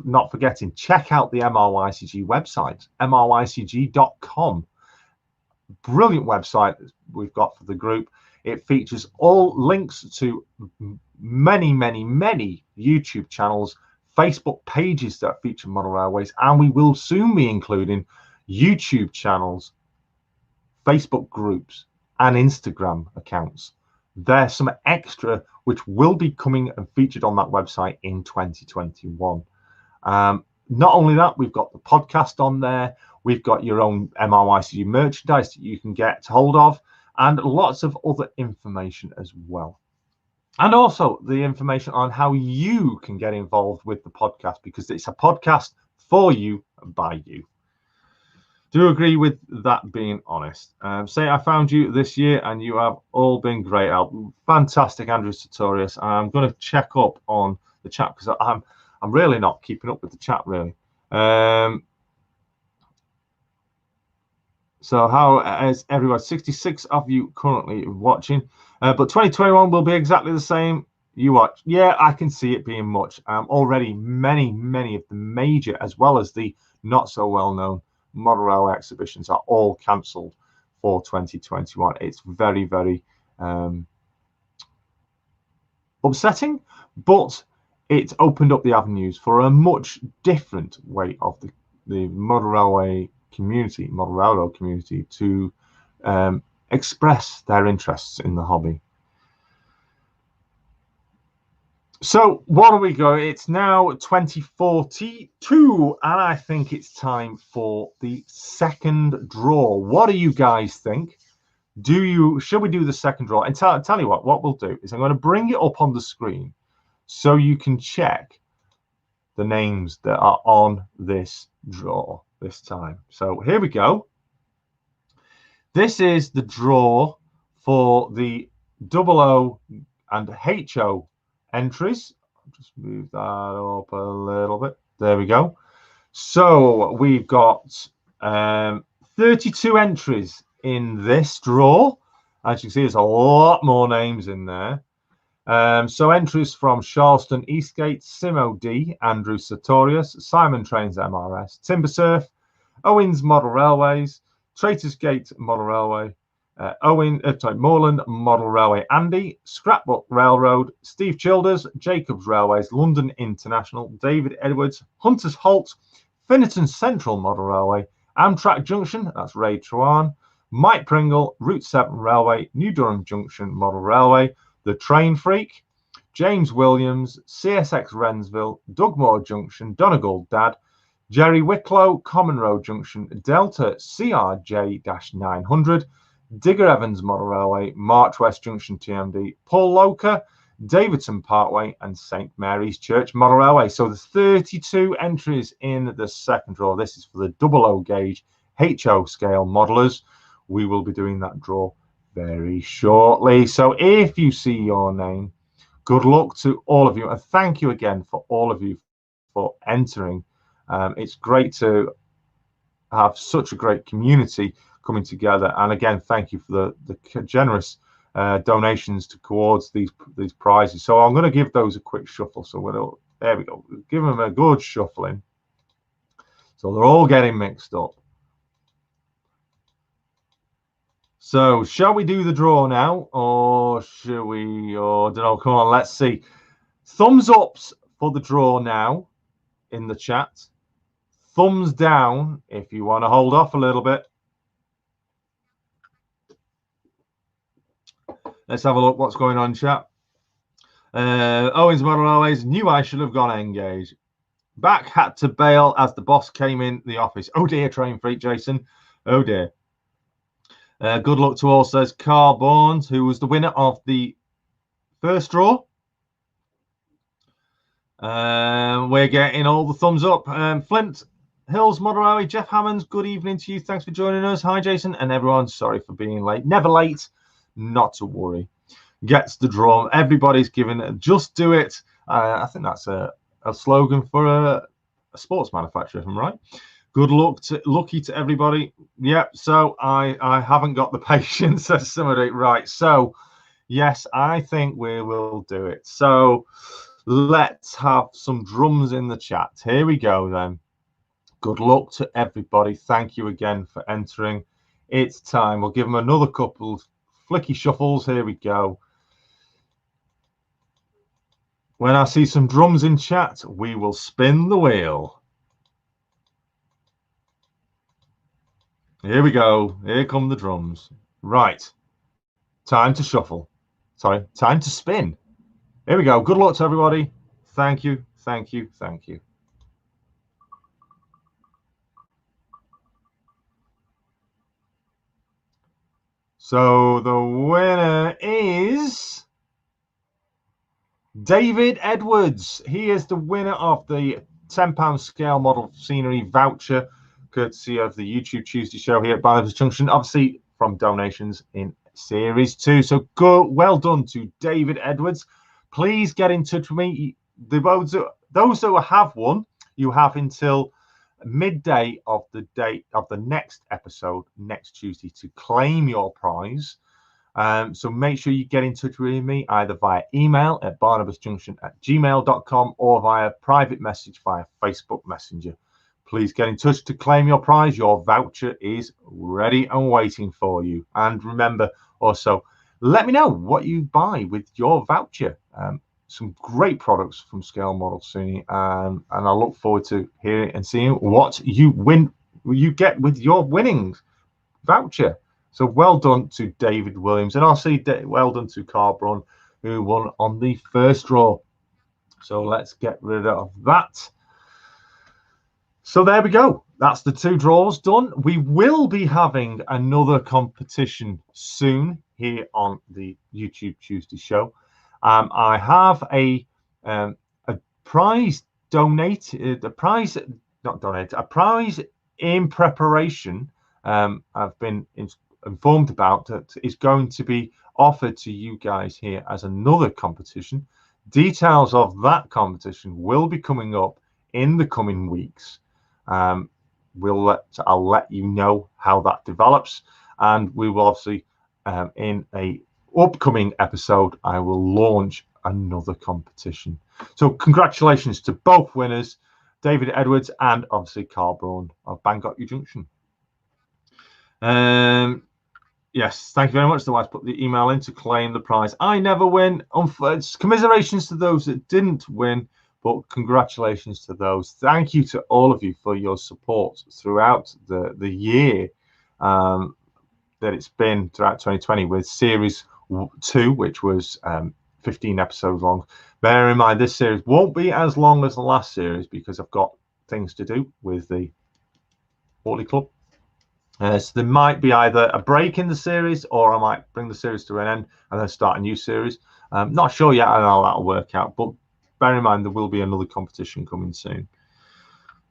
not forgetting, check out the MRYCG website, mrycg.com. Brilliant website we've got for the group. It features all links to many YouTube channels, Facebook pages that feature model railways, and we will soon be including YouTube channels, Facebook groups, and Instagram accounts. There's some extra which will be coming and featured on that website in 2021. Not only that, we've got the podcast on there. We've got your own MRYCG merchandise that you can get hold of, and lots of other information as well. And also the information on how you can get involved with the podcast, because it's a podcast for you, by you. Do agree with that, being honest. Say I found you this year and you have all been great. Fantastic, Andrew Sartorius. I'm going to check up on the chat because I'm really not keeping up with the chat, really. So how is everyone? 66 of you currently watching, but 2021 will be exactly the same. You watch. Yeah, I can see it being much. Already many of the major as well as the not so well known model railway exhibitions are all cancelled for 2021. It's very upsetting, but it's opened up the avenues for a much different way of the model railroad community to express their interests in the hobby. So what are we going? It's now 2042, and I think it's time for the second draw. What do you guys think? Should we do the second draw? And tell you what we'll do is I'm going to bring it up on the screen so you can check the names that are on this draw this time. So here we go. This is the draw for the 00 and HO entries. I'll just move that up a little bit. There we go. So we've got 32 entries in this draw. As you can see, there's a lot more names in there. So entries from Charleston Eastgate, Simo D, Andrew Sartorius, Simon Trains MRS, Timbersurf, Owens Model Railways, Traitors Gate Model Railway, Moreland Model Railway Andy, Scrapbook Railroad, Steve Childers, Jacobs Railways, London International, David Edwards, Hunters Halt, Finnerton Central Model Railway, Amtrak Junction, that's Ray Truan, Mike Pringle, Route 7 Railway, New Durham Junction Model Railway, The Train Freak, James Williams, CSX Wrensville, Dugmore Junction, Donegal Dad, Jerry Wicklow, Common Road Junction, Delta CRJ-900, Digger Evans Model Railway, March West Junction TMD, Paul Loker, Davidson Parkway, and St Mary's Church Model Railway. So there's 32 entries in the second draw. This is for the 00 gauge HO scale modelers. We will be doing that draw very shortly. So if you see your name, good luck to all of you, and thank you again for all of you for entering. It's great to have such a great community coming together, and again, thank you for the generous donations towards these prizes. So I'm going to give those a quick shuffle. So there we go. Give them a good shuffling. So they're all getting mixed up. So shall we do the draw now, or should we? Or I don't know. Come on, let's see. Thumbs ups for the draw now in the chat. Thumbs down if you want to hold off a little bit. Let's have a look what's going on, chat. Owens Model Railways, knew I should have gone engage. Back had to bail as the boss came in the office. Oh dear, Train Freak Jason. Oh dear. Good luck to all, says Carl Barnes, who was the winner of the first draw. We're getting all the thumbs up. Flint Hills, Model Railway, Jeff Hammonds, good evening to you. Thanks for joining us. Hi, Jason, and everyone. Sorry for being late. Never late. Not to worry. Gets the drum. Everybody's giving it. Just do it. I think that's a slogan for a sports manufacturer, if I'm right. Good luck lucky to everybody. Yep. So I haven't got the patience, says somebody. Right. So yes, I think we will do it. So let's have some drums in the chat. Here we go then. Good luck to everybody. Thank you again for entering. It's time. We'll give them another couple of flicky shuffles. Here we go. When I see some drums in chat, we will spin the wheel. Here we go. Here come the drums. Right. Time to shuffle. Sorry, time to spin. Here we go. Good luck to everybody. Thank you, thank you, thank you. So the winner is David Edwards. He is the winner of the £10 scale model scenery voucher, courtesy of the YouTube Tuesday show here at Barnabas Junction, obviously from donations in Series 2. So well done to David Edwards. Please get in touch with me. Those that have won, you have until midday of the date of the next episode next Tuesday to claim your prize. So make sure you get in touch with me either via email at barnabasjunction@gmail.com or via private message via Facebook Messenger. Please get in touch to claim your prize. Your voucher is ready and waiting for you. And remember, also, let me know what you buy with your voucher. Some great products from Scale Model Suni, and I look forward to hearing and seeing what you get with your winnings voucher. So well done to David Williams, and I'll see well done to Carl Brun, who won on the first draw. So let's get rid of that. So there we go. That's the 2 draws done. We will be having another competition soon here on the YouTube Tuesday show. I have a prize a prize in preparation. I've been informed about that is going to be offered to you guys here as another competition. Details of that competition will be coming up in the coming weeks. I'll let you know how that develops, and we will obviously in a upcoming episode I will launch another competition. So congratulations to both winners, David Edwards and obviously Carl Braun of Bangkok Junction. Yes, thank you very much. The wife put the email in to claim the prize. I never win. Commiserations to those that didn't win, but congratulations to those. Thank you to all of you for your support throughout the year that it's been throughout 2020 with Series 2, which was 15 episodes long. Bear in mind, this series won't be as long as the last series because I've got things to do with the Quarterly Club. So there might be either a break in the series, or I might bring the series to an end and then start a new series. Not sure yet how that'll work out, but bear in mind there will be another competition coming soon.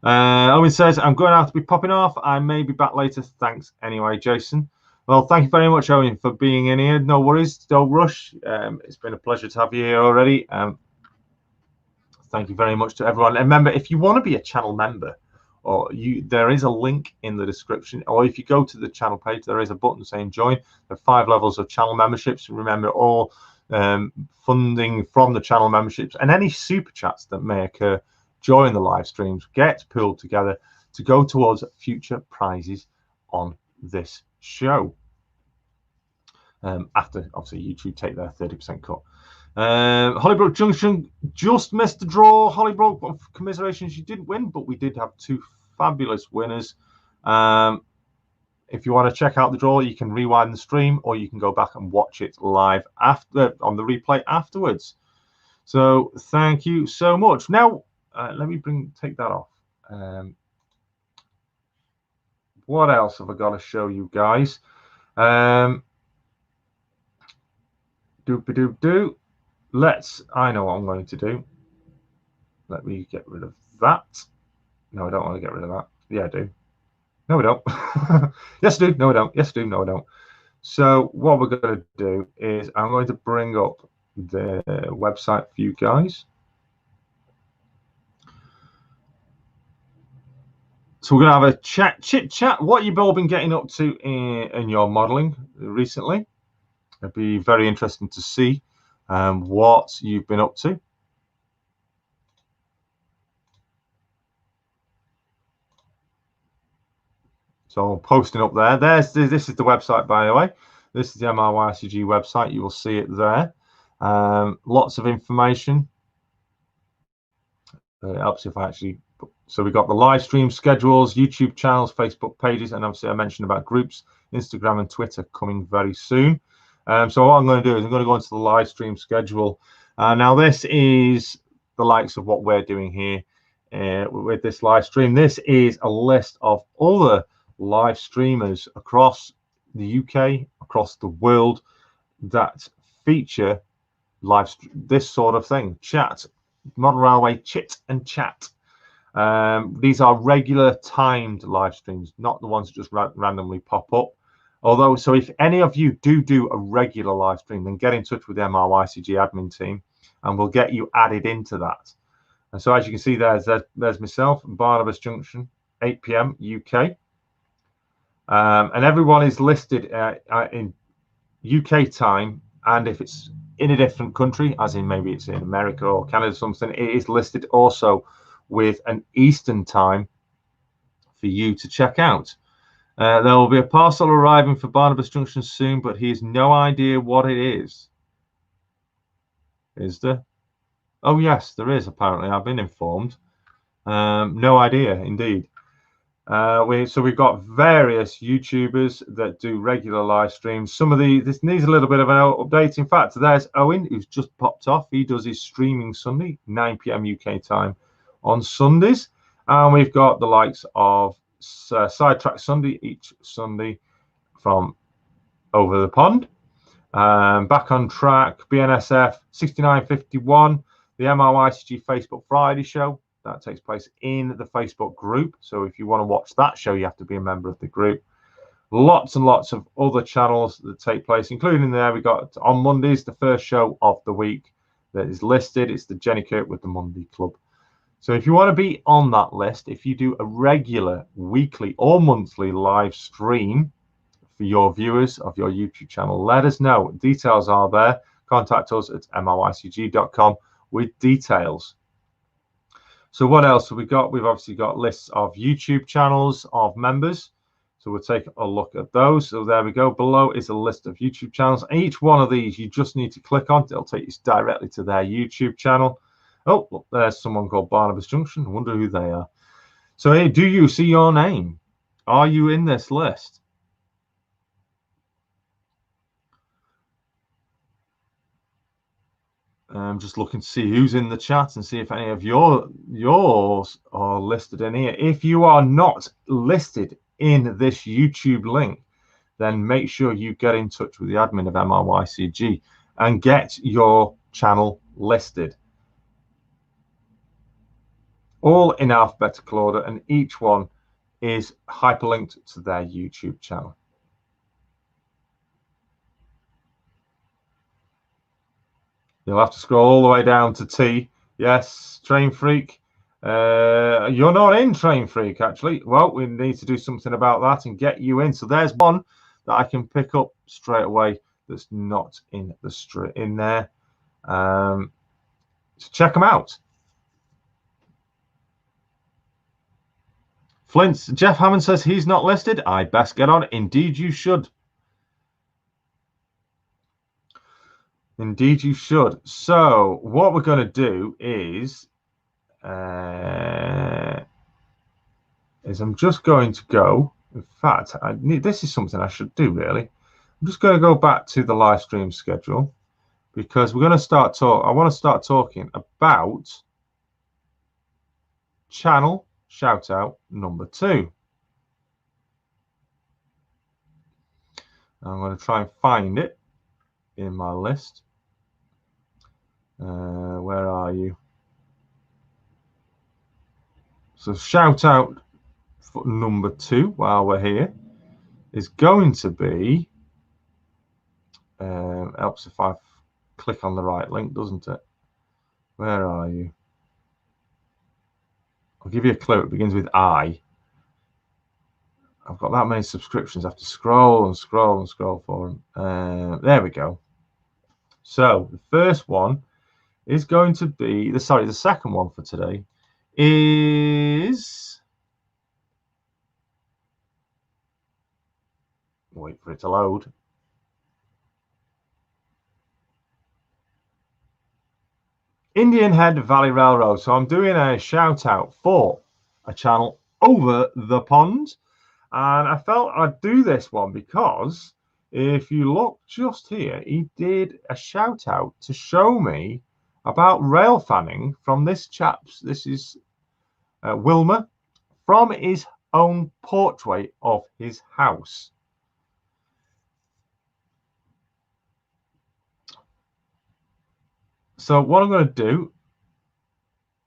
Owen says, I'm going to have to be popping off. I may be back later. Thanks anyway, Jason. Well, thank you very much, Owen, for being in here. No worries, don't rush. It's been a pleasure to have you here already. Thank you very much to everyone. And remember, if you want to be a channel member, there is a link in the description, or if you go to the channel page, there is a button saying join. There are 5 levels of channel memberships. Remember, all funding from the channel memberships and any super chats that may occur during the live streams get pooled together to go towards future prizes on this show. After obviously YouTube take their 30% cut. Hollybrook Junction just missed the draw. Hollybrook, commiserations, you didn't win, but we did have 2 fabulous winners. If you want to check out the draw, you can rewind the stream, or you can go back and watch it live after on the replay afterwards. So thank you so much. Now let me take that off. What else have I got to show you guys? I know what I'm going to do. Let me get rid of that. No, I don't want to get rid of that. Yeah, I do. No, we don't. Yes, I do. No, I don't. Yes, I do. No, I don't. So what we're going to do is I'm going to bring up the website for you guys. So we're going to have a chit chat. What you've all been getting up to in your modelling recently? It'd be very interesting to see what you've been up to. So posting up there. This is the website, by the way. This is the MRYCG website. You will see it there. Lots of information. It helps if I actually. So we've got the live stream schedules, YouTube channels, Facebook pages, and obviously I mentioned about groups, Instagram and Twitter coming very soon. So what I'm going to do is I'm going to go into the live stream schedule. Now this is the likes of what we're doing here with this live stream. This is a list of other live streamers across the UK, across the world that feature this sort of thing, chat, model railway chit and chat. These are regular timed live streams, not the ones that just randomly pop up. Although, so if any of you do a regular live stream, then get in touch with the MRYCG admin team and we'll get you added into that. And so as you can see, there's myself, Barnabas Junction, 8 p.m. UK. And everyone is listed in UK time, and if it's in a different country, as in maybe it's in America or Canada or something, it is listed also with an Eastern time for you to check out. There will be a parcel arriving for Barnabas Junction soon, but he has no idea what it is. Is there? Oh yes, there is, apparently. I've been informed. No idea, indeed. So we've got various YouTubers that do regular live streams. Some of this needs a little bit of an update. In fact, there's Owen, who's just popped off. He does his streaming Sunday, 9 p.m. UK time on Sundays. And we've got the likes of Sidetrack Sunday each Sunday from over the pond. Back on Track, BNSF, 6951, the MRYCG Facebook Friday show. That takes place in the Facebook group. So if you want to watch that show, you have to be a member of the group. Lots and lots of other channels that take place, including there we got on Mondays, the first show of the week that is listed. It's the Jenny Kirkwood, the Monday Club. So if you want to be on that list, if you do a regular weekly or monthly live stream for your viewers of your YouTube channel, let us know. Details are there. Contact us at mrycg.com with details. So what else have we got? We've obviously got lists of YouTube channels of members. So we'll take a look at those. So there we go. Below is a list of YouTube channels. Each one of these, you just need to click on. It'll take you directly to their YouTube channel. Oh, look, there's someone called Barnabas Junction. I wonder who they are. So hey, do you see your name? Are you in this list? I'm just looking to see who's in the chat and see if any of yours are listed in here. If you are not listed in this YouTube link, then make sure you get in touch with the admin of MRYCG and get your channel listed. All in alphabetical order, and each one is hyperlinked to their YouTube channel. You'll have to scroll all the way down to T. Yes, Train Freak. You're not in Train Freak, actually. Well, we need to do something about that and get you in. So there's one that I can pick up straight away that's not in there. So check them out. Flint, Jeff Hammond says he's not listed. I best get on. Indeed, you should. Indeed, you should. So what we're going to do is I'm just going to go. In fact, this is something I should do, really. I'm just going to go back to the live stream schedule because we're going to start talk. I want to start talking about channel shout out number 2. I'm going to try and find it in my list. Where are you? So shout out number 2 while we're here is going to be, helps if I click on the right link, doesn't it? Where are you? I'll give you a clue. It begins with I. I've got that many subscriptions. I have to scroll and scroll and scroll for them. There we go. So the first one is going to be the second one for today is, wait for it to load. Indian Head Valley Railroad. So I'm doing a shout out for a channel over the pond, and I felt I'd do this one because if you look just here, he did a shout out to show me about rail fanning from this chap's. This is Wilmer, from his own porchway of his house. So what I'm going to do,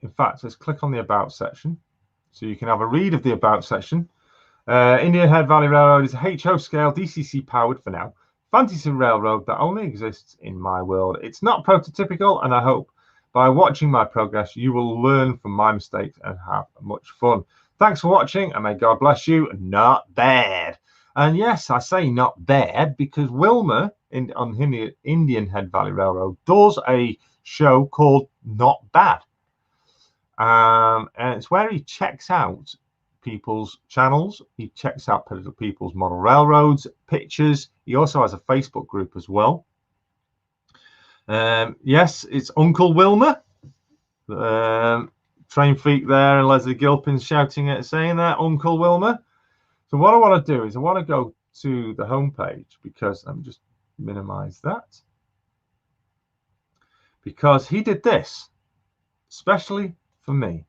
in fact, let's click on the About section so you can have a read of the About section. Indian Head Valley Railroad is a HO scale DCC powered for now fantasy railroad that only exists in my world. It's not prototypical, and I hope by watching my progress you will learn from my mistakes and have much fun. Thanks for watching, and may God bless you. Not bad. And yes, I say not bad because Wilmer on Indian Head Valley Railroad does a show called Not Bad, and it's where he checks out people's channels. He checks out people's model railroads, pictures. He also has a Facebook group as well. Yes, it's Uncle Wilmer. Train Freak there and Leslie Gilpin shouting at saying that, Uncle Wilmer. So what I want to do is I want to go to the homepage, because let me just minimize that, because he did this especially for me.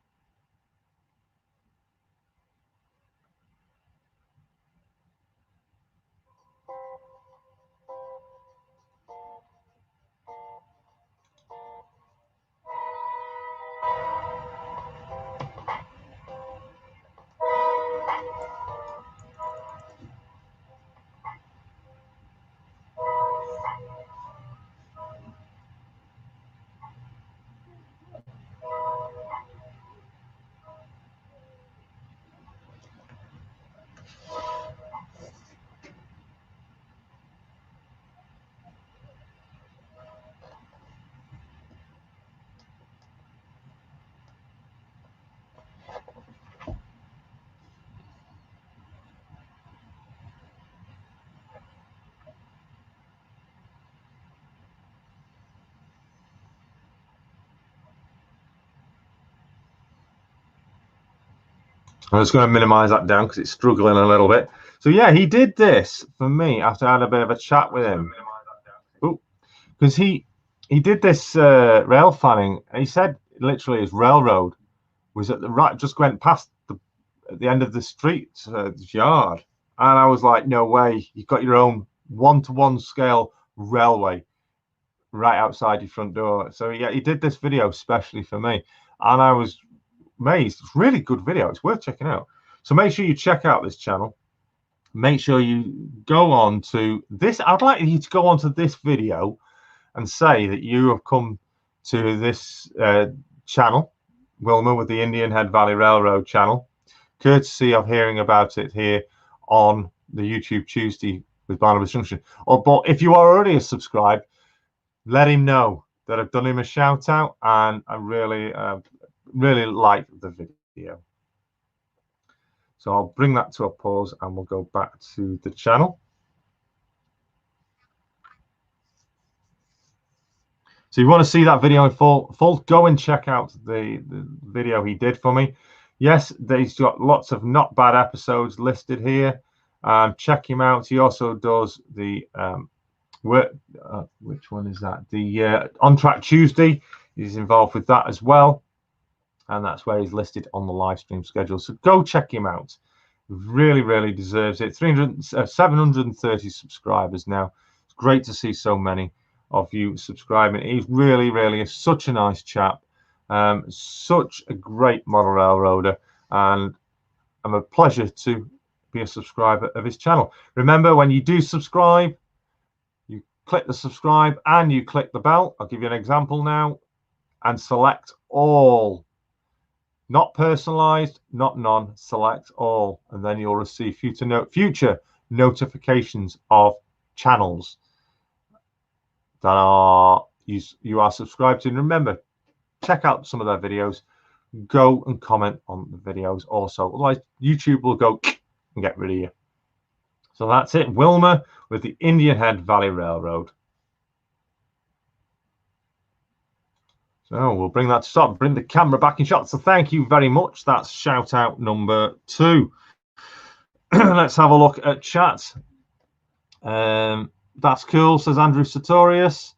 I'm just going to minimize that down because it's struggling a little bit. So yeah, he did this for me after I had a bit of a chat with him. Because he did this rail fanning. He said literally his railroad was at the right, just went past at the end of the street, yard. And I was like, no way, you've got your own one-to-one scale railway right outside your front door. So yeah, he did this video especially for me, and I was amazed. It's a really good video. It's worth checking out. So make sure you check out this channel. Make sure you go on to this. I'd like you to go on to this video and say that you have come to this channel, Wilmer with the Indian Head Valley Railroad channel, courtesy of hearing about it here on the YouTube Tuesday with Barnabas Junction. But if you are already subscribed, let him know that I've done him a shout out, and I really like the video. So I'll bring that to a pause and we'll go back to the channel. So you want to see that video in full, go and check out the video he did for me. Yes, he's got lots of not bad episodes listed here. Check him out. He also does the which one is that? The On Track Tuesday. He's involved with that as well, and that's where he's listed on the live stream schedule. So go check him out. Really deserves it. 730 subscribers now. It's great to see so many of you subscribing. He's really is such a nice chap, such a great model railroader, and a pleasure to be a subscriber of his channel. Remember, when you do subscribe, you click the subscribe and you click the bell. I'll give you an example now, and select all. Not personalized, not none, select all, and then you'll receive future notifications of channels that are you are subscribed to. And remember, check out some of their videos, go and comment on the videos also, otherwise YouTube will go and get rid of you. So that's it, Wilma with the Indian Head Valley Railroad. So we'll bring that to stop, bring the camera back in shot. So thank you very much. That's shout out number 2. Let's have a look at chat. That's cool, says Andrew Sartorius.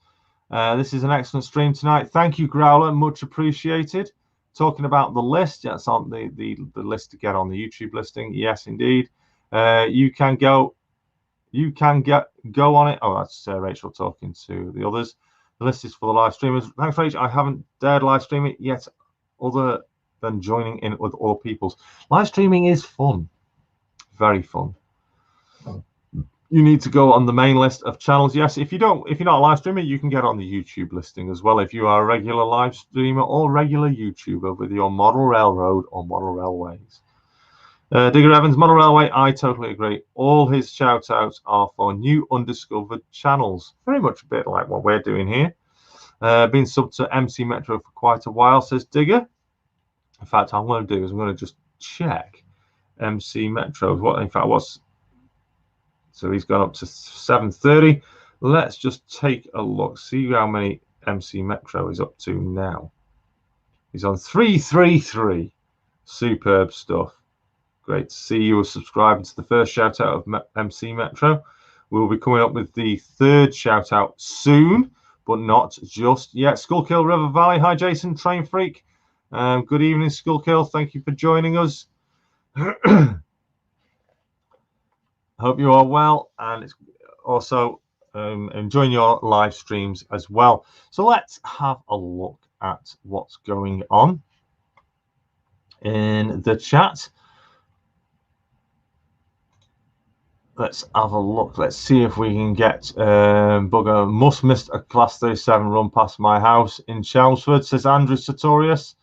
This is an excellent stream tonight. Thank you, Growler, much appreciated. Talking about the list, yes, on the list to get on the YouTube listing. Yes, indeed. You can go on it. Oh, that's Rachel talking to the others. The list is for the live streamers. Thanks, Rachel. I haven't dared live stream it yet, other than joining in with all peoples. Live streaming is fun, very fun. You need to go on the main list of channels. Yes, if you're not a live streamer, you can get on the YouTube listing as well. If you are a regular live streamer or regular YouTuber with your model railroad or model railways. Digger Evans, model railway, I totally agree. All his shout outs are for new undiscovered channels. Very much a bit like what we're doing here. Been subbed to MC Metro for quite a while, says Digger. In fact, what I'm going to do is I'm going to just check MC Metro. So he's gone up to 730. Let's just take a look, see how many MC Metro is up to now. He's on 333. Superb stuff. Great to see you subscribing to the first shout out of MC Metro. We'll be coming up with the 3rd shout out soon, but not just yet. Skullkill River Valley. Hi, Jason, Train Freak. Good evening, Skullkill. Thank you for joining us. Hope you are well, and it's also enjoying your live streams as well. So let's have a look at what's going on in the chat. Let's have a look. Let's see if we can get Bugger must miss a Class 37 run past my house in Chelmsford, says Andrew Sartorius.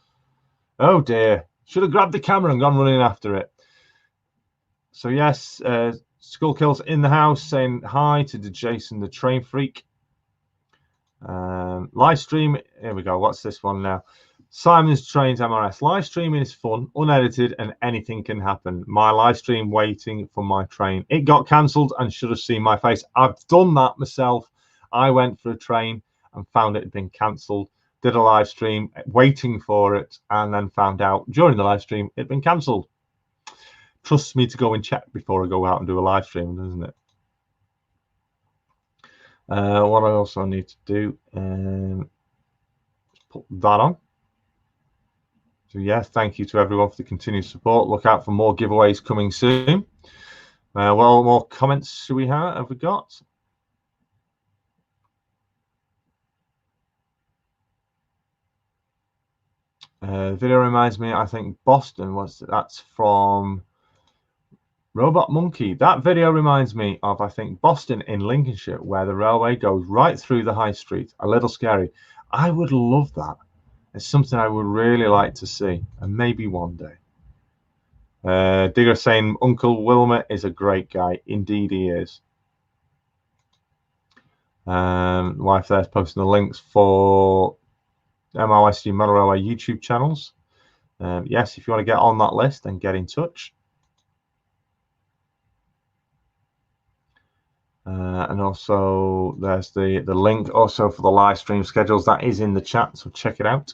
Oh dear, should have grabbed the camera and gone running after it. So yes, Skullkill's in the house saying hi to Jason the Train Freak. Live stream, here we go. What's this one now? Simon's Trains MRS. Live streaming is fun, unedited, and anything can happen. My live stream waiting for my train. It got cancelled and should have seen my face. I've done that myself. I went for a train and found it had been cancelled. Did a live stream waiting for it and then found out during the live stream it had been cancelled. Trusts me to go and check before I go out and do a live stream, doesn't it? What I also need to do is put that on. So yes, thank you to everyone for the continued support. Look out for more giveaways coming soon. Well, more comments have we got? Video reminds me, I think Boston that's from Robot Monkey. That video reminds me of, I think, Boston in Lincolnshire, where the railway goes right through the high street. A little scary. I would love that. It's something I would really like to see, and maybe one day. Digger saying Uncle Wilmer is a great guy. Indeed he is. Wife there's posting the links for MRYCG Model Railway YouTube channels. Yes, if you want to get on that list, then get in touch. And also there's the link also for the live stream schedules. That is in the chat, so check it out.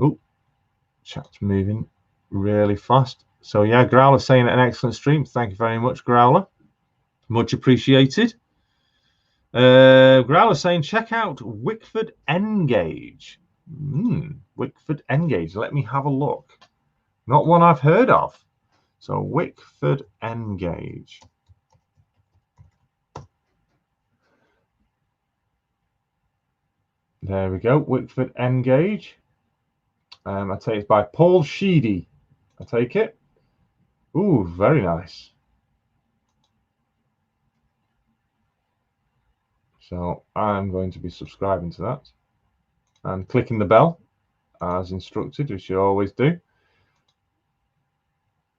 Oh, chat's moving really fast. So yeah, Growler saying an excellent stream. Thank you very much, Growler. Much appreciated. Growler saying check out Wickford Engage. Wickford Engage. Let me have a look. Not one I've heard of. So Wickford Engage. There we go. Wickford Engage. I take it's by Paul Sheedy. I take it. Ooh, very nice. So I'm going to be subscribing to that and clicking the bell as instructed, which you always do.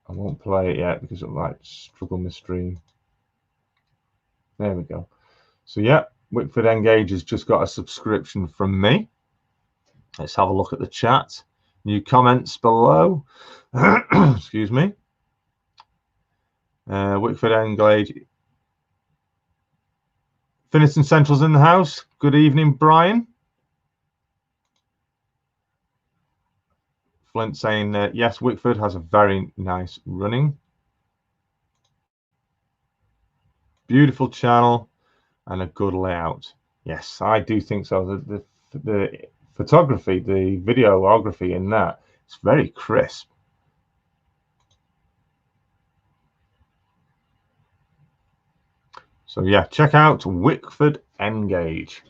I won't play it yet because it might struggle my stream. There we go. So yeah, Wickford Engage has just got a subscription from me. Let's have a look at the chat. New comments below. Excuse me. Wickford Engage. Finniston Central's in the house. Good evening, Brian. Flint saying yes, Wickford has a very nice running. Beautiful channel and a good layout. Yes, I do think so. The photography, the videography in that, it's very crisp. So yeah, check out Wickford Engage.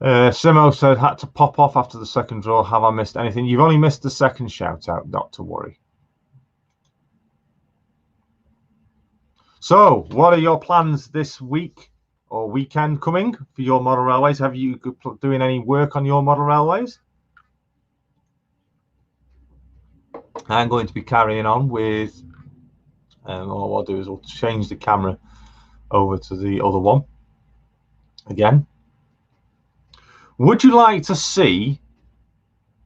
Simo said, had to pop off after the second draw. Have I missed anything? You've only missed the second shout out, not to worry. So, what are your plans this week or weekend coming for your model railways? Have you doing any work on your model railways? I'm going to be carrying on with, what I'll do is I'll change the camera over to the other one again. Would you like to see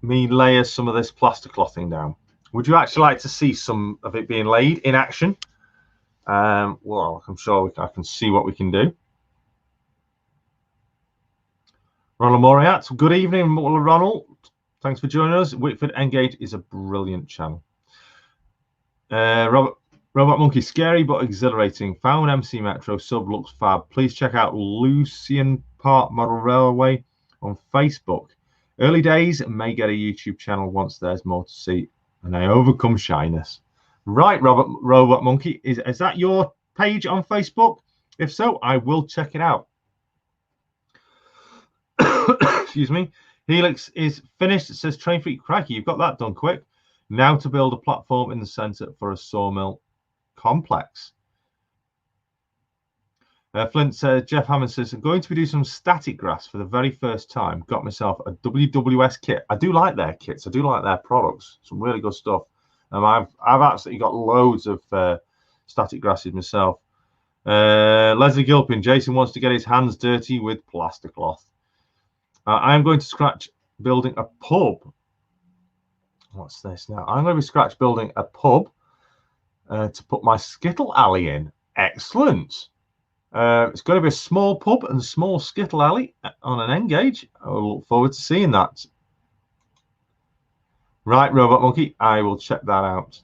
me layer some of this plaster clothing down? Would you actually like to see some of it being laid in action? Well, I'm sure I can see what we can do. Ronald Moriat, good evening, Ronald. Thanks for joining us. Wickford Engage is a brilliant channel. Robot Monkey, scary but exhilarating. Found MC Metro sub looks fab. Please check out Lucian Park Model Railway on Facebook. Early days, may get a YouTube channel once there's more to see and I overcome shyness. Right, Robot Monkey, is that your page on Facebook? If so, I will check it out. Excuse me. Helix is finished. It says Train Freak. Crikey, you've got that done quick. Now to build a platform in the centre for a sawmill complex. Flint says, Jeff Hammond says, I'm going to be doing some static grass for the very first time. Got myself a WWS kit. I do like their kits. I do like their products. Some really good stuff. I've absolutely got loads of static grasses myself. Leslie Gilpin, Jason wants to get his hands dirty with Plastercloth. I am going to scratch building a pub. What's this now? I'm going to be scratch building a pub to put my skittle alley in. Excellent. It's going to be a small pub and a small skittle alley on an Engage. I will look forward to seeing that. Right, Robot Monkey, I will check that out.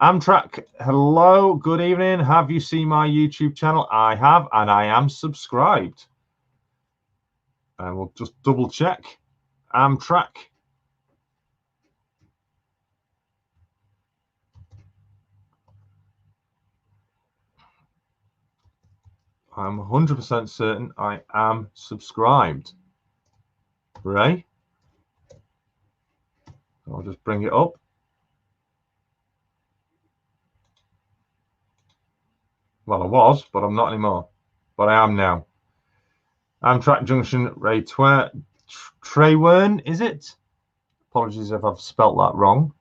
Amtrak, hello, good evening. Have you seen my YouTube channel? I have, and I am subscribed. And we'll just double check. Amtrak. I'm 100% certain I am subscribed. Ray? I'll just bring it up. Well, I was, but I'm not anymore. But I am now. Amtrak Junction, Ray Traywern, is it? Apologies if I've spelt that wrong.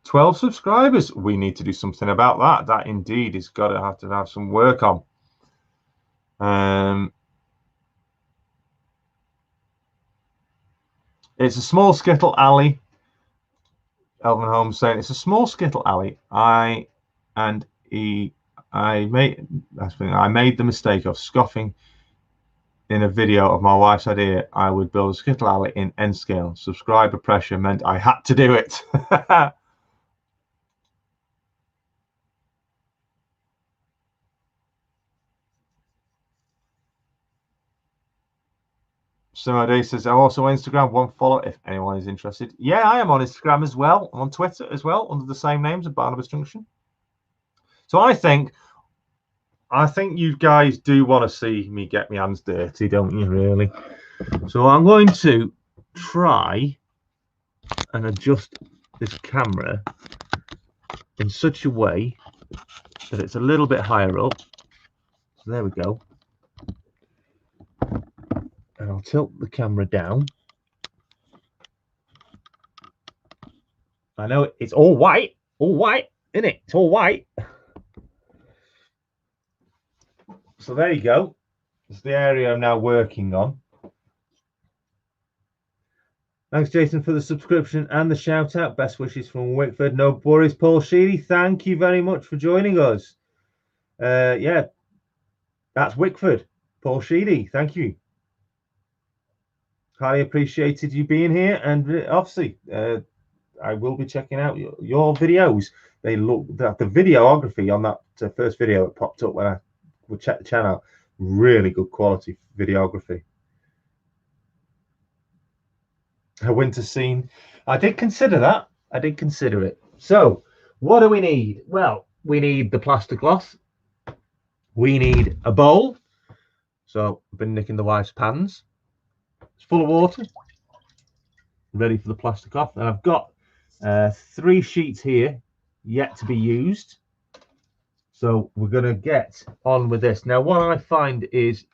12 subscribers. We need to do something about that. That indeed is got to have some work on. It's a small skittle alley. Elvin Holmes saying it's a small skittle alley. I made the mistake of scoffing in a video of my wife's idea I would build a skittle alley in N scale. Subscriber pressure meant I had to do it. Somebody says, I'm also on Instagram, one follow if anyone is interested. Yeah, I am on Instagram as well. I'm on Twitter as well, under the same names of Barnabas Junction. So I think you guys do want to see me get my hands dirty, don't you, really? So I'm going to try and adjust this camera in such a way that it's a little bit higher up. So there we go. And I'll tilt the camera down. I know it's all white, isn't it? It's all white. So there you go. It's the area I'm now working on. Thanks, Jason, for the subscription and the shout out. Best wishes from Wickford. No worries, Paul Sheedy. Thank you very much for joining us. Yeah, that's Wickford. Paul Sheedy, thank you. Highly appreciated you being here. And obviously, I will be checking out your videos. They look, the videography on that first video that popped up when I would check the channel, really good quality videography. A winter scene. I did consider that. I did consider it. So what do we need? Well, we need the Plastercloth. We need a bowl. So I've been nicking the wife's pans. It's full of water. Ready for the Plastercloth. And I've got 3 sheets here yet to be used. So we're going to get on with this. Now, what I find is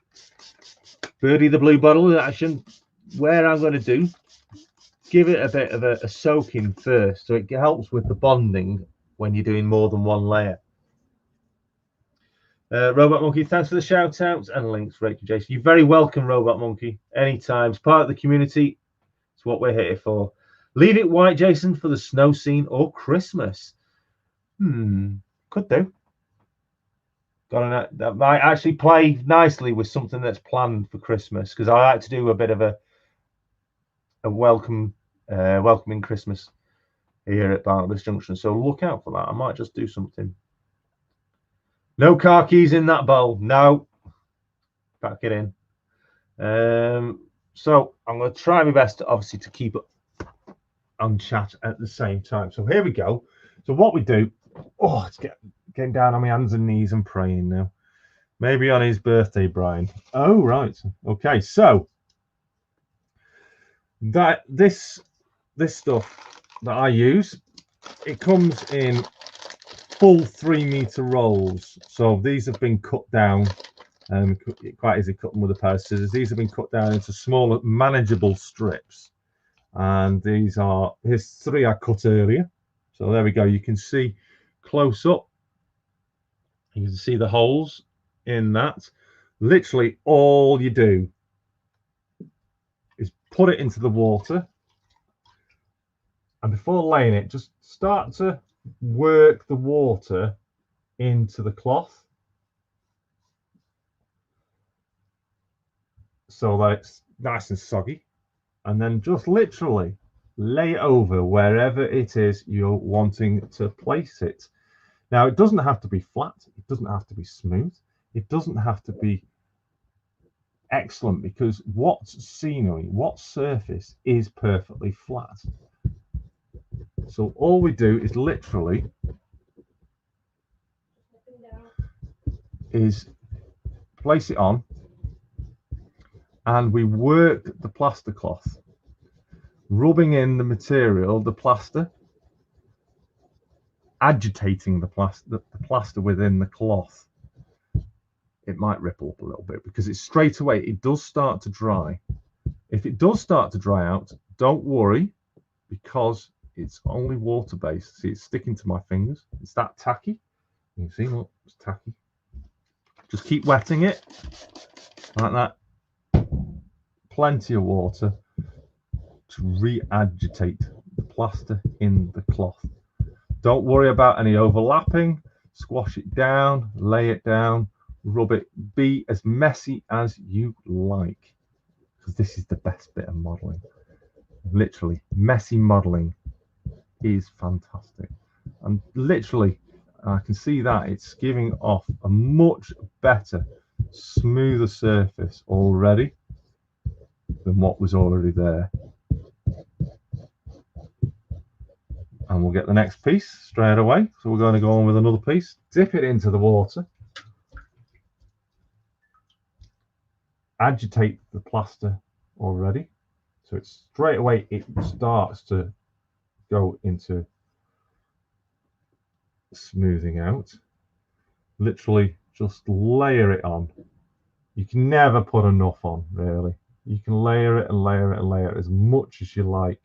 Birdie the Blue Bottle in action. Where I'm going to do, give it a bit of a soaking first, so it helps with the bonding when you're doing more than one layer. Robot Monkey, thanks for the shout outs and links, Rachel Jason. You're very welcome, Robot Monkey. Anytime. It's part of the community. It's what we're here for. Leave it white, Jason, for the snow scene or Christmas. Could do. That might actually play nicely with something that's planned for Christmas, because I like to do a bit of a welcoming Christmas here at Barnabas Junction. So look out for that. I might just do something. No car keys in that bowl. No. Pack it in. So I'm going to try my best, obviously, to keep it on chat at the same time. So here we go. So what we do, it's getting down on my hands and knees and praying now. Maybe on his birthday, Brian. Oh, right. Okay, so that this stuff that I use, it comes in full 3-meter rolls. So these have been cut down, quite easy cut them with a pair of scissors. These have been cut down into smaller, manageable strips. And here's 3 I cut earlier. So there we go. You can see close up. You can see the holes in that. Literally all you do is put it into the water, and before laying it, just start to work the water into the cloth so that it's nice and soggy, and then just literally lay it over wherever it is you're wanting to place it. Now, it doesn't have to be flat, it doesn't have to be smooth, it doesn't have to be excellent, because what scenery, what surface is perfectly flat? So all we do is literally is place it on, and we work the Plastercloth, rubbing in the material, the plaster, agitating the plaster within the cloth. It might ripple up a little bit because it's straight away, it does start to dry. If it does start to dry out, don't worry, because it's only water based. See, it's sticking to my fingers. It's that tacky. You can see, look, it's tacky. Just keep wetting it like that. Plenty of water to re-agitate the plaster in the cloth. Don't worry about any overlapping. Squash it down, lay it down, rub it. Be as messy as you like, because this is the best bit of modeling. Literally, messy modeling is fantastic. And literally, I can see that it's giving off a much better, smoother surface already than what was already there. And we'll get the next piece straight away. So we're going to go on with another piece, dip it into the water, agitate the plaster already, so So it's straight away it starts to go into smoothing out. Literally just layer it on. You can never put enough on, really. You can layer it and layer it and layer it as much as you like.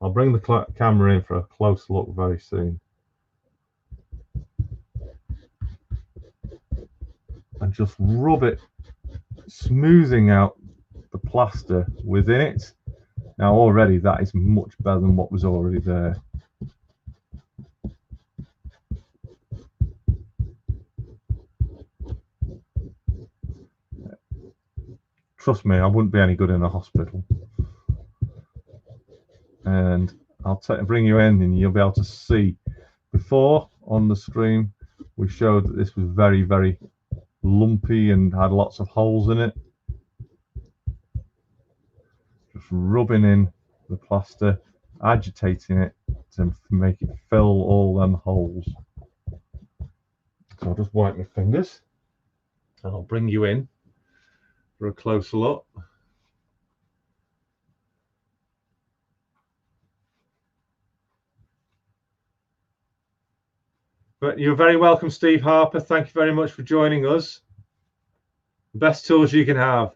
I'll bring the camera in for a close look very soon. And just rub it, smoothing out the plaster within it. Now already that is much better than what was already there. Trust me, I wouldn't be any good in a hospital. And I'll bring you in and you'll be able to see. Before on the screen we showed that this was very, very lumpy and had lots of holes in it. Just rubbing in the plaster, agitating it to make it fill all them holes. So I'll just wipe my fingers and I'll bring you in for a closer look. But you're very welcome, Steve Harper. Thank you very much for joining us. The best tools you can have.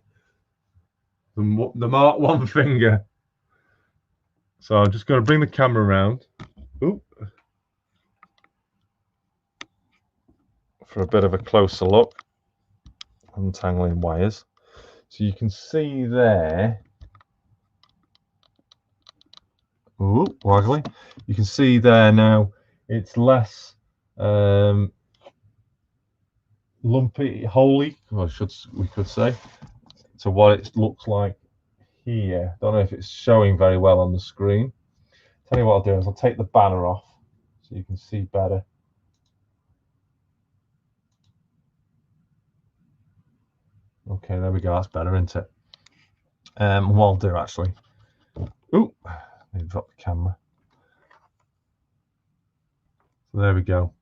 The Mark 1 finger. So I'm just going to bring the camera around. Ooh. For a bit of a closer look. Untangling wires. So you can see there. Ooh, waggly. You can see there now it's less lumpy, holy, we could say, to what it looks like here. Don't know if it's showing very well on the screen. Tell you what I'll do is I'll take the banner off so you can see better. Okay, there we go. That's better, isn't it? What I'll do actually. Ooh, let me drop the camera. So there we go.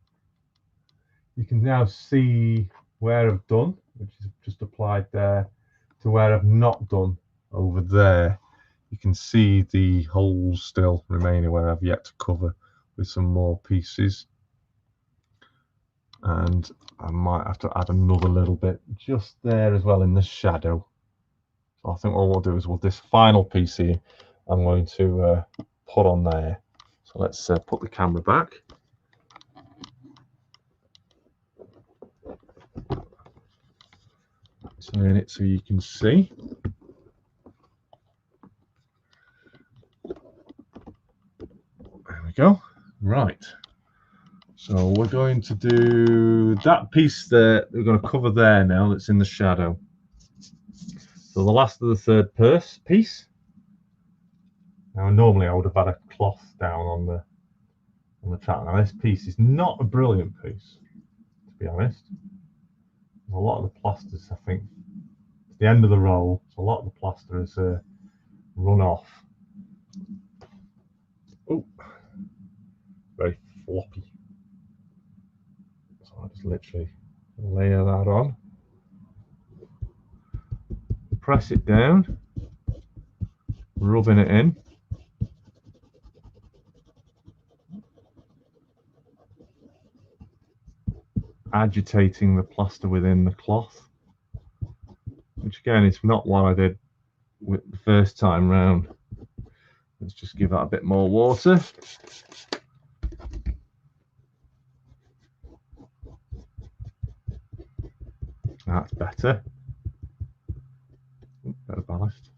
You can now see where I've done, which is just applied there, to where I've not done over there. You can see the holes still remaining where I've yet to cover with some more pieces. And I might have to add another little bit just there as well in the shadow. So I think what we'll do is this final piece here I'm going to put on there. So let's put the camera back. Turn it so you can see. There we go. Right. So we're going to do that piece there. We're going to cover there now. That's in the shadow. So the last of the third piece. Now normally I would have had a cloth down on the track. Now this piece is not a brilliant piece, to be honest. A lot of the plasters, I think, at the end of the roll, so a lot of the plaster is run off. Oh, very floppy. So I just literally layer that on, press it down, rubbing it in. Agitating the plaster within the cloth, which again is not what I did with the first time round. Let's just give that a bit more water. That's better. Better ballast.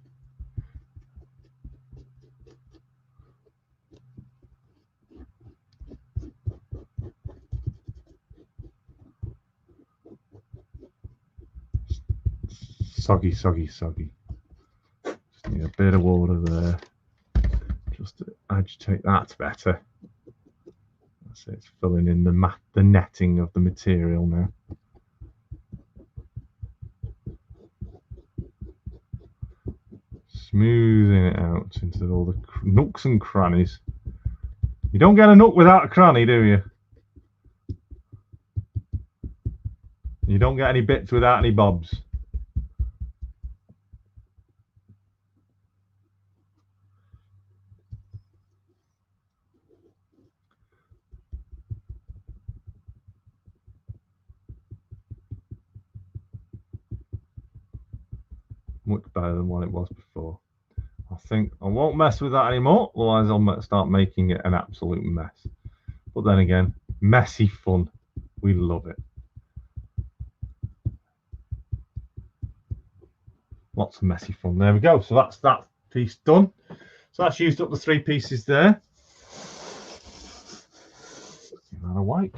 Soggy. Just need a bit of water there. Just to agitate. That's better. That's it. It's filling in the netting of the material now. Smoothing it out into all the nooks and crannies. You don't get a nook without a cranny, do you? You don't get any bits without any bobs. much better than what it was before. I think I won't mess with that anymore, otherwise I'll start making it an absolute mess. But then again, messy fun. We love it. Lots of messy fun. There we go. So that's that piece done. So that's used up the 3 pieces there. Give that a wipe.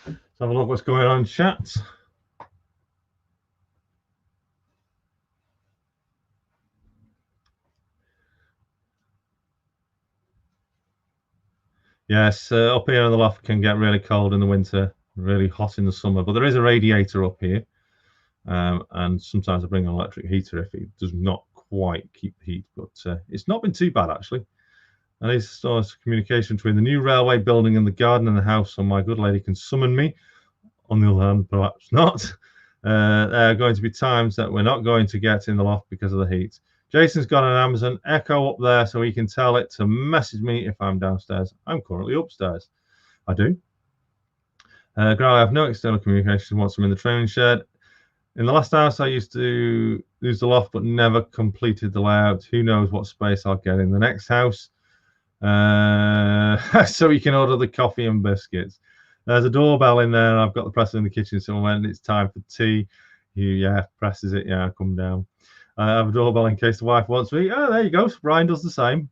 Let's have a look what's going on in chat. Yes, up here in the loft can get really cold in the winter, really hot in the summer, but there is a radiator up here, and sometimes I bring an electric heater if it does not quite keep the heat, but it's not been too bad actually. And it's sort of communication between the new railway building and the garden and the house, so my good lady can summon me. On the other hand, perhaps not. There are going to be times that we're not going to get in the loft because of the heat. Jason's got an Amazon Echo up there, so he can tell it to message me if I'm downstairs. I'm currently upstairs. I do. I have no external communication once I'm in the training shed. In the last house, I used to use the loft, but never completed the layout. Who knows what space I'll get in the next house. So you can order the coffee and biscuits. There's a doorbell in there, and I've got the presser in the kitchen, so when it's time for tea, presses it, come down. I have a doorbell in case the wife wants me. Oh, there you go. Brian does the same.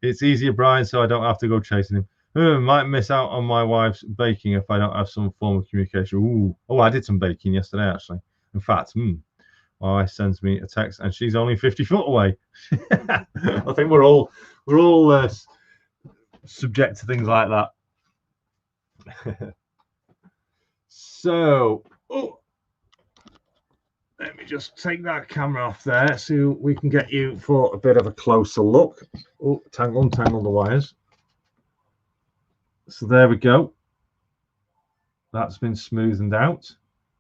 It's easier, Brian, so I don't have to go chasing him. Might miss out on my wife's baking if I don't have some form of communication. Ooh. Oh, I did some baking yesterday, actually. In fact, my wife sends me a text, and she's only 50 foot away. I think we're all subject to things like that. So, let me just take that camera off there so we can get you for a bit of a closer look. Oh, untangle the wires. So there we go. That's been smoothened out.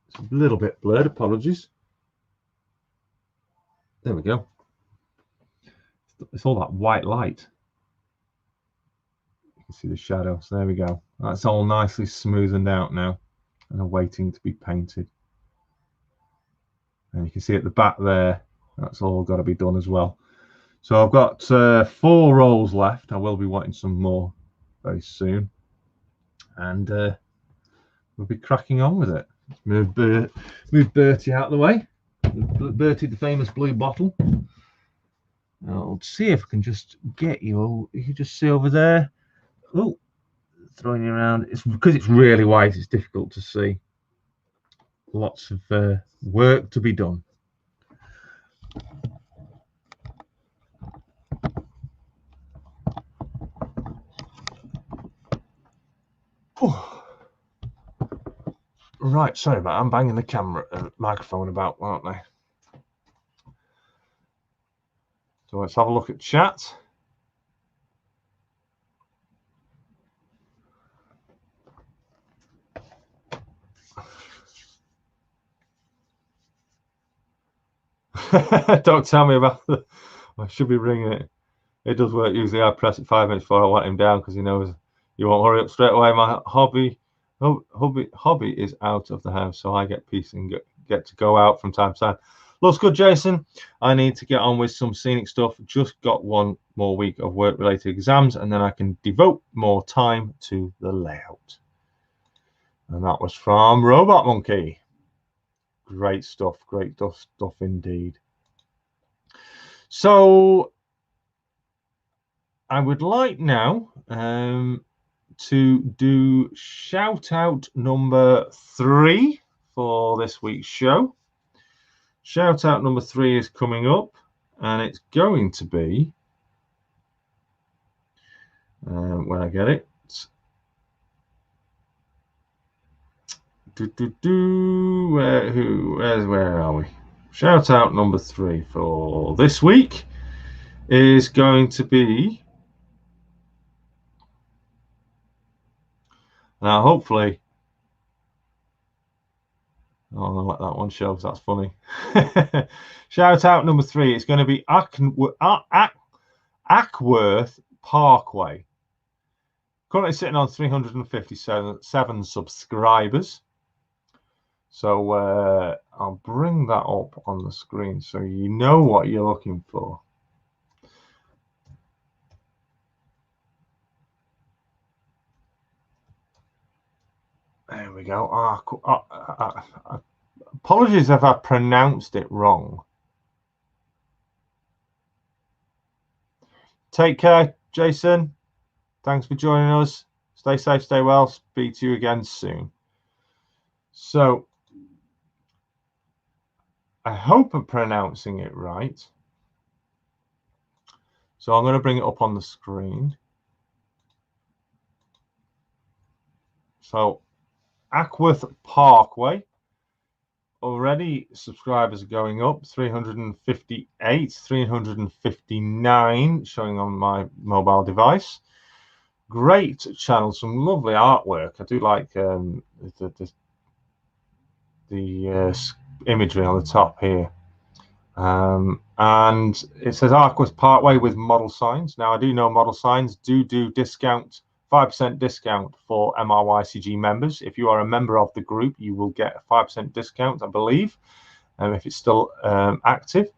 It's a little bit blurred, apologies. There we go. It's all that white light. You can see the shadow. So there we go. That's all nicely smoothened out now and awaiting to be painted. And you can see at the back there, that's all got to be done as well. So I've got 4 rolls left. I will be wanting some more very soon. And we'll be cracking on with it. Move Bertie out of the way. Bertie, the famous blue bottle. I'll see if I can just get you. You can just see over there. Oh, throwing you around. It's because it's really white. It's difficult to see. Lots of work to be done. Oh. Right, sorry about that. I'm banging the microphone about, aren't I? So let's have a look at chat. Don't tell me about the. I should be ringing it. It does work. Usually I press it 5 minutes before I want him down because he knows you won't hurry up straight away. My hobby is out of the house, so I get peace and get to go out from time to time. Looks good, Jason. I need to get on with some scenic stuff. Just got 1 more week of work-related exams, and then I can devote more time to the layout. And that was from Robot Monkey. Great stuff, great stuff indeed. So I would like now to do shout out number 3 for this week's show. Shout out number 3 is coming up, and it's going to be when I get it. Where are we? Shout out number 3 for this week is going to be, now hopefully, oh, I'll let that one show because that's funny. Shout out number 3, it's going to be Ackworth Parkway. Currently sitting on 357 subscribers. So I'll bring that up on the screen so you know what you're looking for. There we go. Apologies if I pronounced it wrong. Take care, Jason. Thanks for joining us. Stay safe, stay well. Speak to you again soon. So I hope I'm pronouncing it right. So I'm going to bring it up on the screen. So Ackworth Parkway. Already subscribers are going up, 358, 359 showing on my mobile device. Great channel, some lovely artwork. I do like the imagery on the top here. And it says Ackworth Parkway with model signs. Now I do know model signs do discount, 5% discount for MRYCG members. If you are a member of the group, you will get a 5% discount, I believe, if it's still active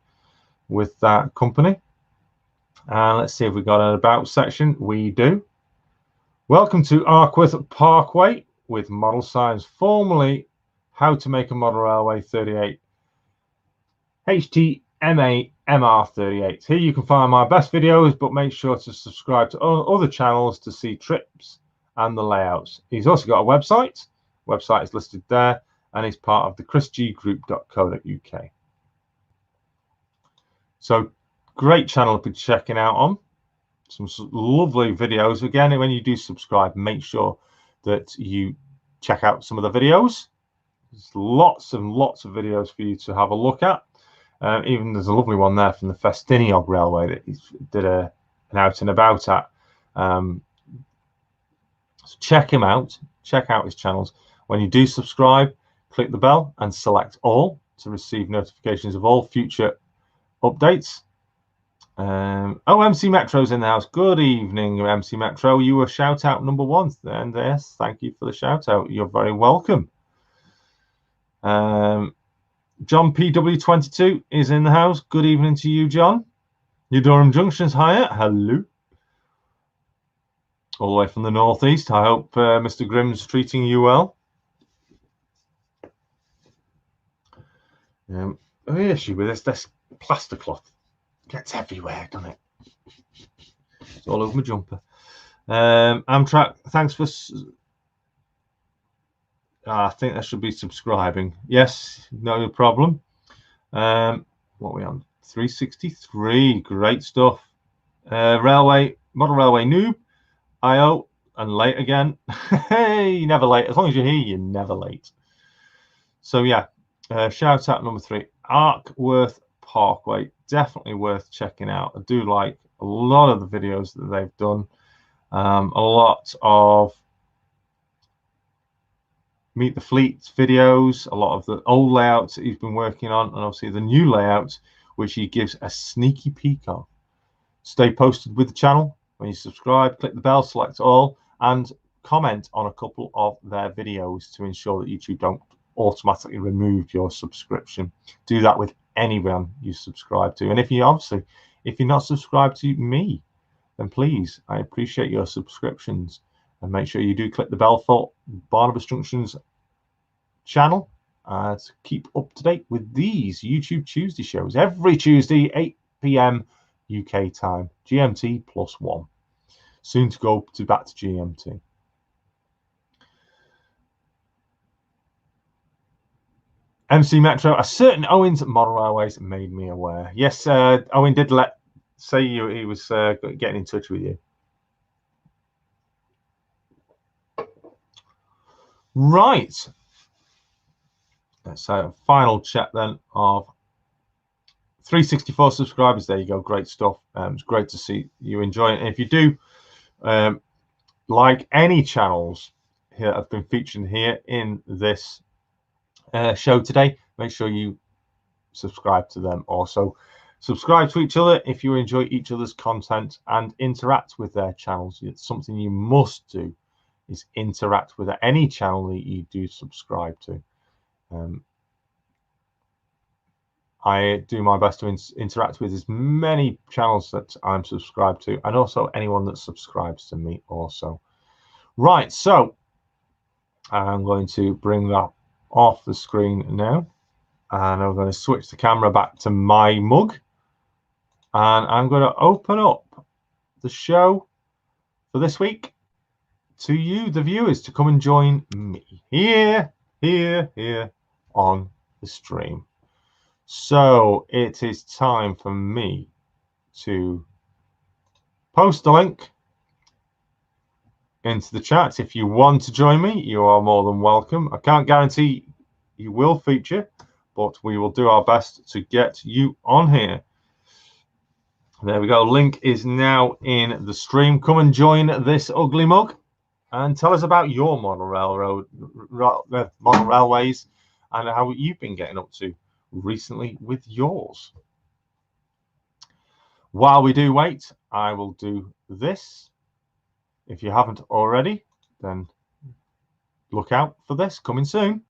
with that company. And let's see if we got an about section. We do. Welcome to Ackworth Parkway with model signs, formerly how to make a model railway 38 HTMA MR38. Here you can find my best videos, but make sure to subscribe to other channels to see trips and the layouts. He's also got a website. Website is listed there, and he's part of the chrisggroup.co.uk. So great channel to be checking out on. Some lovely videos. Again, when you do subscribe, make sure that you check out some of the videos. There's lots and lots of videos for you to have a look at. Even there's a lovely one there from the Festiniog Railway that he did an out and about at. So check him out. Check out his channels. When you do subscribe, click the bell and select all to receive notifications of all future updates. MC Metro's in the house. Good evening, MC Metro. You were shout out number one. And yes, thank you for the shout out. You're very welcome. John PW22 is in the house. Good evening to you, John. New Durham Junction's higher. Hello. All the way from the northeast. I hope Mr. Grimm's treating you well. The issue with this Plastercloth gets everywhere, doesn't it? It's all over my jumper. Amtrak, thanks for... I think I should be subscribing. Yes, no problem. What are we on? 363. Great stuff. Railway, model railway noob, IO, and late again. Hey, never late. As long as you're here, you're never late. So yeah, shout out number 3, Ackworth Parkway. Definitely worth checking out. I do like a lot of the videos that they've done. A lot of Meet the Fleet videos, a lot of the old layouts that he's been working on, and obviously the new layouts, which he gives a sneaky peek of. Stay posted with the channel. When you subscribe, click the bell, select all, and comment on a couple of their videos to ensure that YouTube don't automatically remove your subscription. Do that with anyone you subscribe to. And if you're not subscribed to me, then please, I appreciate your subscriptions. And make sure you do click the bell for Barnabas Junction's channel to keep up to date with these YouTube Tuesday shows. Every Tuesday, 8 p.m. UK time, GMT +1. Soon to go back to GMT. MC Metro, a certain Owen's Model Railways made me aware. Yes, Owen did say he was getting in touch with you. Right. So a final check then of 364 subscribers. There you go. Great stuff. It's great to see you enjoying it. And if you do like any channels here have been featured here in this show today, make sure you subscribe to them also. Subscribe to each other if you enjoy each other's content, and interact with their channels. It's something you must do, is interact with any channel that you do subscribe to. I do my best to interact with as many channels that I'm subscribed to, and also anyone that subscribes to me also. Right, so I'm going to bring that off the screen now, and I'm going to switch the camera back to my mug, and I'm going to open up the show for this week to you, the viewers, to come and join me here on the stream. So it is time for me to post the link into the chat. If you want to join me, you are more than welcome. I can't guarantee you will feature, but we will do our best to get you on here. There we go. Link is now in the stream. Come and join this ugly mug and tell us about your model railways and how you've been getting up to recently with yours. While we do wait, I will do this. If you haven't already, then look out for this coming soon.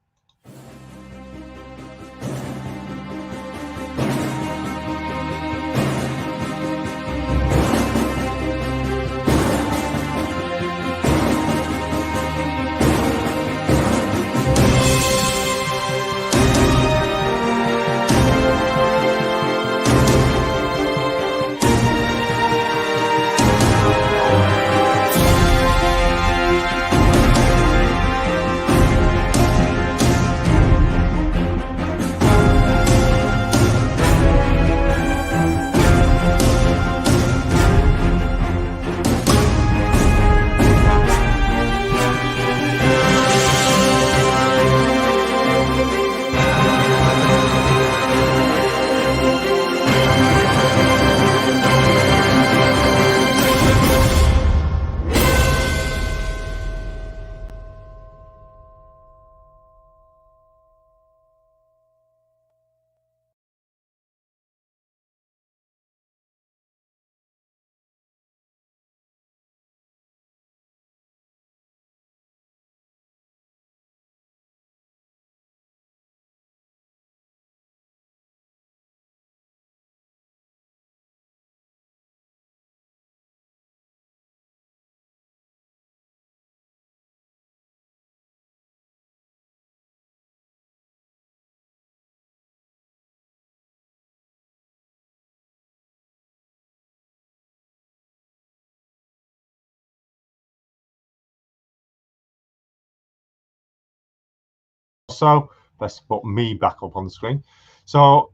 So let's put me back up on the screen. So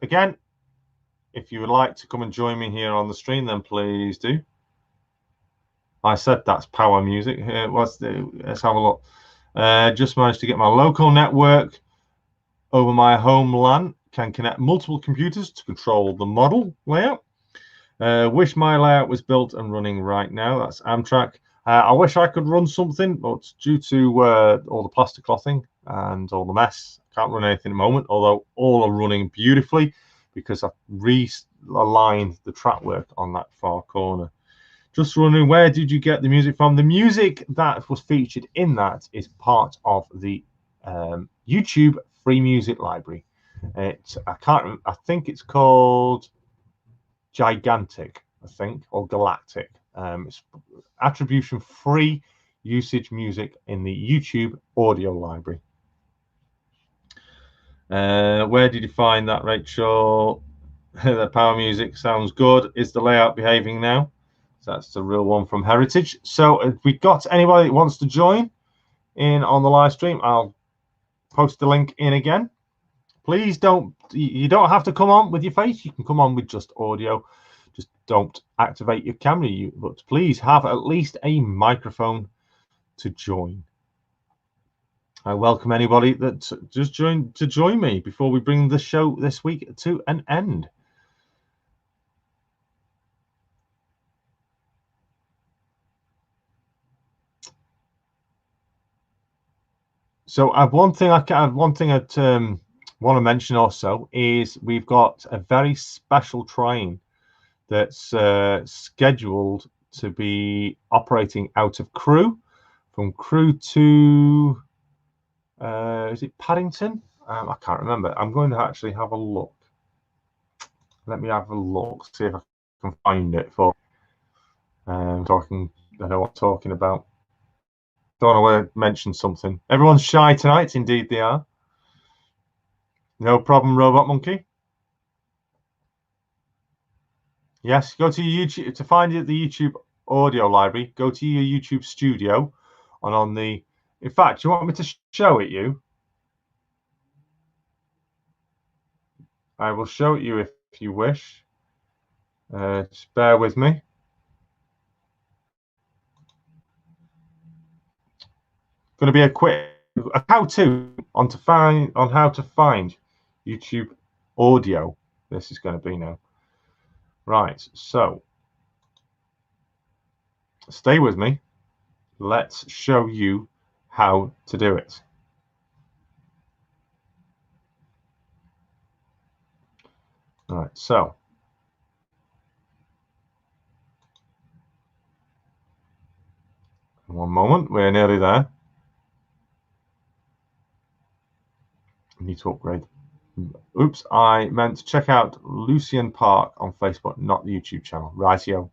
again, if you would like to come and join me here on the stream, then please do. I said that's power music. Here, let's have a look. Just managed to get my local network over my home LAN. Can connect multiple computers to control the model layout. Wish my layout was built and running right now. That's Amtrak. I wish I could run something, but due to all the plaster clothing and all the mess, I can't run anything at the moment, although all are running beautifully because I've realigned the track work on that far corner. Just wondering, where did you get the music from? The music that was featured in that is part of the YouTube free music library. I think it's called Gigantic, I think, or Galactic. It's attribution free usage music in the YouTube audio library. Where did you find that, Rachel? The power music sounds good. Is the layout behaving now? So that's the real one from Heritage. So if we got anybody that wants to join in on the live stream, I'll post the link in again. Please you don't have to come on with your face. You can come on with just audio. Just don't activate your camera, but please have at least a microphone to join. I welcome anybody that just join me before we bring the show this week to an end. So I have one thing at want to mention also is we've got a very special train that's scheduled to be operating out of Crewe, from Crewe to is it Paddington? I can't remember. I'm going to actually have a look. Let me have a look, see if I can find it for talking. I know what I'm talking about. Don't want to mention something. Everyone's shy tonight. Indeed, they are. No problem, Robot Monkey. Yes, go to YouTube to find it. The YouTube audio library. Go to your YouTube studio, and on the. In fact, do you want me to show it you? I will show it you if you wish. Just bear with me. Going to be a how-to on how to find YouTube audio. This is going to be now. Right, so stay with me. Let's show you how to do it. All right, so one moment, we're nearly there. I need to upgrade. Oops, I meant to check out Lucian Park on Facebook, not the YouTube channel. Rightio.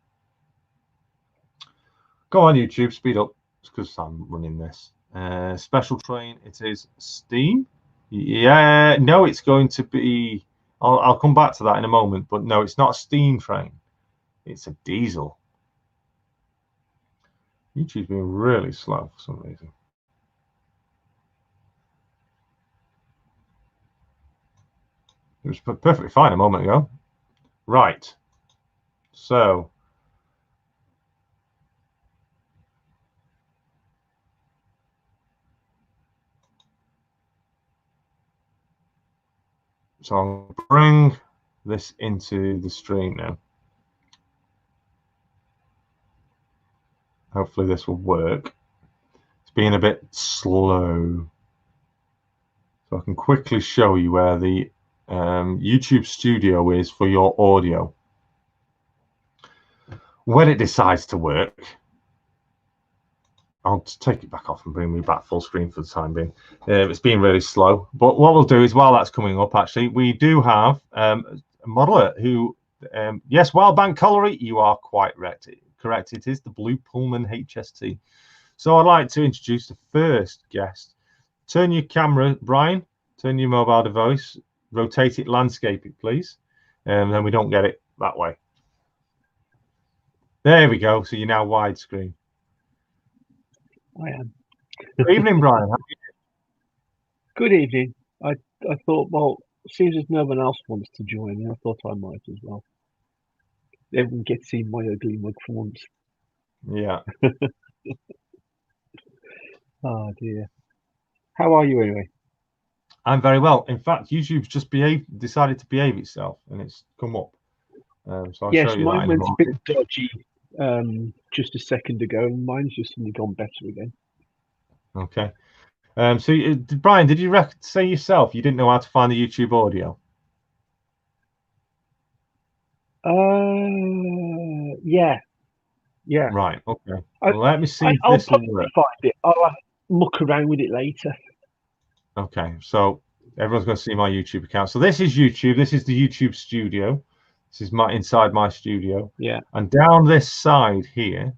Go on YouTube, speed up. It's because I'm running this. Special train, it is Steam. Yeah, no, it's going to be. I'll come back to that in a moment, but no, it's not a steam train. It's a diesel. YouTube's been really slow for some reason. It was perfectly fine a moment ago. Right. So I'll bring this into the stream now. Hopefully this will work. It's been a bit slow. So I can quickly show you where the YouTube studio is for your audio. When it decides to work, I'll take it back off and bring me back full screen for the time being. It's been really slow. But what we'll do is, while that's coming up, actually, we do have a modeler who, yes, Wildbank Colliery, you are quite correct. It is the Blue Pullman HST. So I'd like to introduce the first guest. Turn your camera, Brian. Turn your mobile device. Rotate it, landscape it, please. And then we don't get it that way. There we go. So you're now widescreen. I am. Good evening, Brian. How are you? Good evening. I thought, well, seems as no one else wants to join, and I thought I might as well. Everyone gets to see my ugly mug for once. Yeah. Oh dear. How are you anyway? I'm very well. In fact, YouTube's just decided to behave itself, and it's come up. So I'll show you mine that in went a bit dodgy just a second ago, and mine's just suddenly gone better again. Okay. So, Brian, did you say yourself you didn't know how to find the YouTube audio? Yeah. Right. Okay. Well, let me see if I'll this will probably work. find it. I'll muck around with it later. Okay. So everyone's going to see my YouTube account. So this is YouTube. This is the YouTube studio. This is inside my studio. Yeah. And down this side here,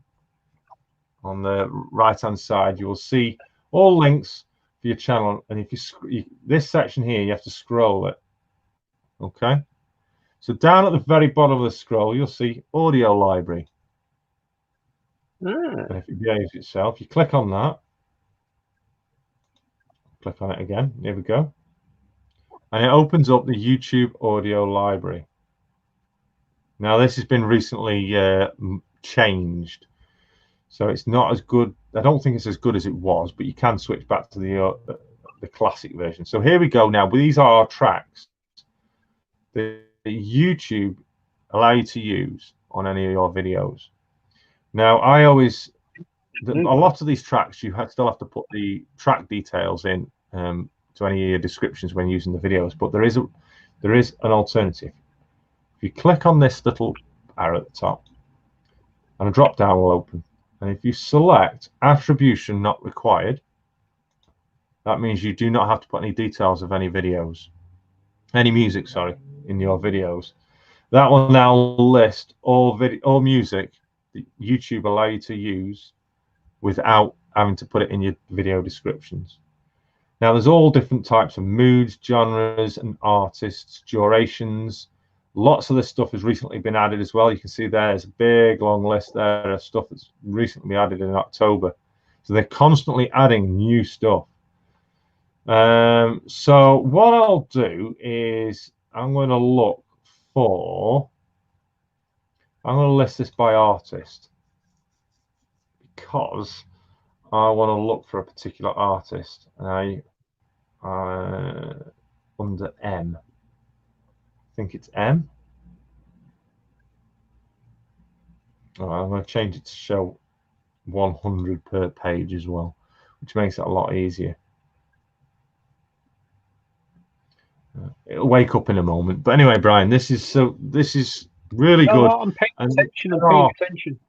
on the right-hand side, you will see all links for your channel. And if you this section here, you have to scroll it. Okay. So down at the very bottom of the scroll, you'll see audio library. And if it behaves itself, you click on that. Click on it again. Here we go. And it opens up the YouTube audio library. Now, this has been recently changed. So it's not as good. I don't think it's as good as it was, but you can switch back to the classic version. So here we go now. These are our tracks that YouTube allow you to use on any of your videos. Now, a lot of these tracks, you still have to put the track details in to any of your descriptions when using the videos. But there is an alternative. If you click on this little arrow at the top, and a drop down will open, and if you select attribution not required, that means you do not have to put any details of any music, sorry, in your videos. That will now list all music that YouTube allow you to use without having to put it in your video descriptions. Now, there's all different types of moods, genres, and artists, durations. Lots of this stuff has recently been added as well. You can see there's a big long list there of stuff that's recently been added in October. So they're constantly adding new stuff. So what I'll do is I'm going to list this by artist, because I want to look for a particular artist, and under M, I think it's M. Oh, I'm going to change it to show 100 per page as well, which makes it a lot easier. It'll wake up in a moment, but anyway, Brian, this is really good. I'm paying attention. I'm paying attention.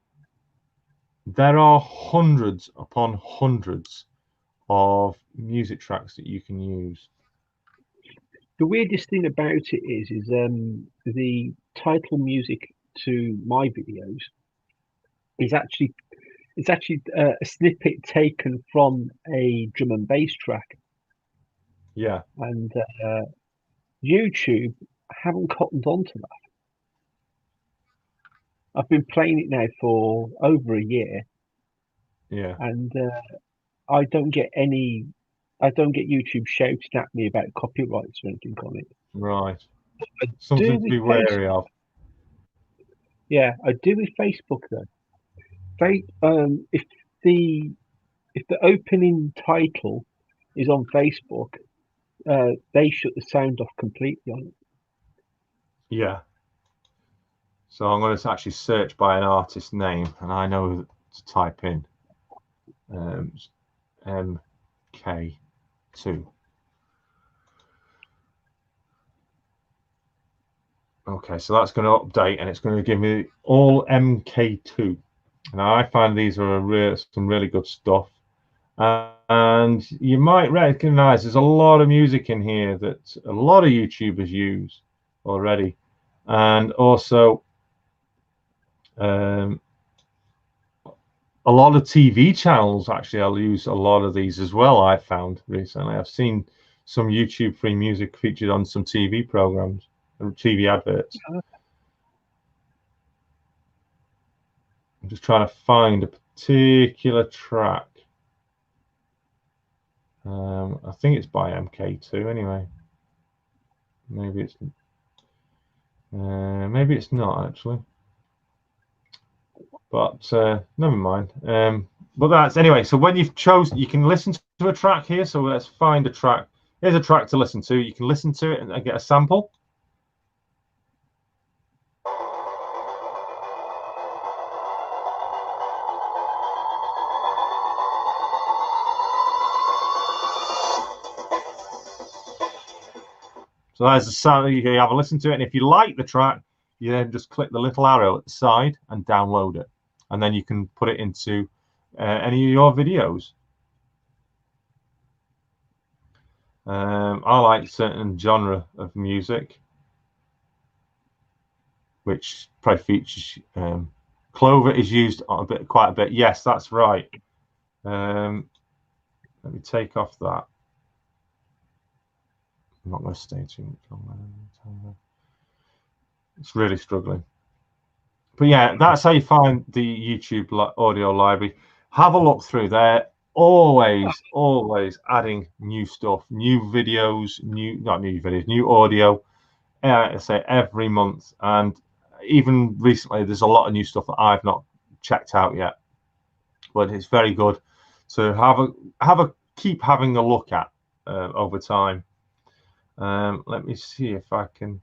There are hundreds upon hundreds of music tracks that you can use. The weirdest thing about it is the title music to my videos is actually a snippet taken from a drum and bass track. Yeah. And YouTube haven't cottoned on to that. I've been playing it now for over a year. Yeah. And I don't get YouTube shouting at me about copyrights or anything on it. Right. Something to be wary of. Yeah, I do with Facebook though. If the opening title is on Facebook, they shut the sound off completely on it. Yeah. So I'm going to actually search by an artist name, and I know to type in MK2. Okay, so that's going to update, and it's going to give me all MK2. Now I find these are some really good stuff, and you might recognize there's a lot of music in here that a lot of YouTubers use already, and also a lot of TV channels actually I'll use a lot of these as well. I've found recently I've seen some YouTube free music featured on some TV programs and TV adverts. I'm just trying to find a particular track. I think it's by MK2 anyway. Maybe it's not actually. But never mind. But that's anyway. So when you've chosen, you can listen to a track here. So let's find a track. Here's a track to listen to. You can listen to it and get a sample. So there's a sound. You have a listen to it, and if you like the track, you then just click the little arrow at the side and download it, and then you can put it into any of your videos. I like certain genre of music, which probably features Clover is used quite a bit. Yes, that's right. Let me take off that. I'm not going to stay too much longer. It's really struggling. But yeah, that's how you find the YouTube audio library. Have a look through there. Always adding new stuff, new videos, new audio. I say every month, and even recently, there's a lot of new stuff that I've not checked out yet. But it's very good to keep having a look at over time. Let me see if I can.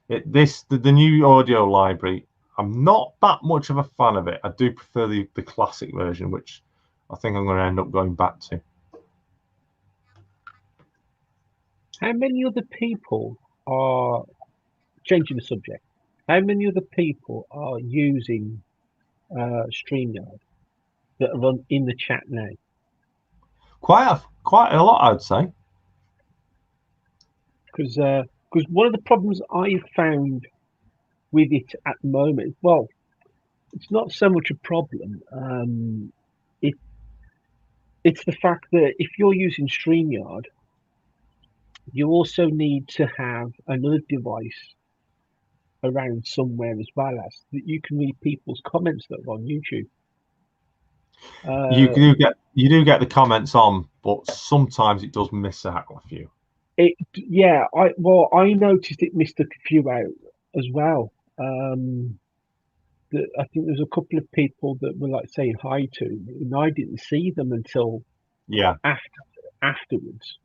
The new audio library, I'm not that much of a fan of it. I do prefer the classic version, which I think I'm going to end up going back to. how many other people are changing the subject? How many other people are using StreamYard that are in the chat now? Quite a lot, I'd say. Because one of the problems I've found with it at the moment, well, it's not so much a problem. It's the fact that if you're using StreamYard, you also need to have another device around somewhere as well as that you can read people's comments that are on YouTube. You do get the comments on, but sometimes it does miss out a few. I noticed it missed a few out as well. I think there's a couple of people that were like saying hi to me, and I didn't see them until afterwards.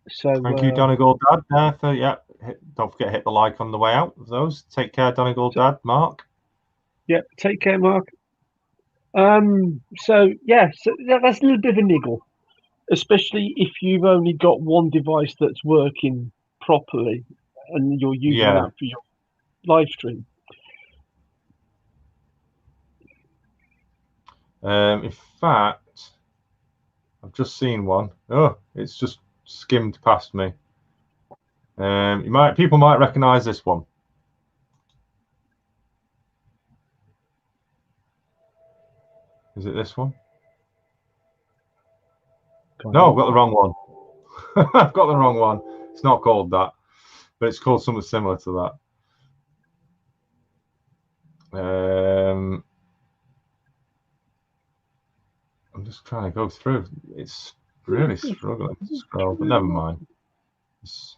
So thank you, Donegal Dad. Don't forget to hit the like on the way out of those. Take care, Donegal Dad. Mark. Yeah, take care, Mark. So that's a little bit of a niggle, especially if you've only got one device that's working properly and you're using that for your live stream. In fact, I've just seen one. Oh, it's just skimmed past me. People might recognise this one. Is it this one? No, I've got the wrong one. I've got the wrong one. It's not called that, but it's called something similar to that. I'm just trying to go through. It's really struggling to scroll, but never mind. If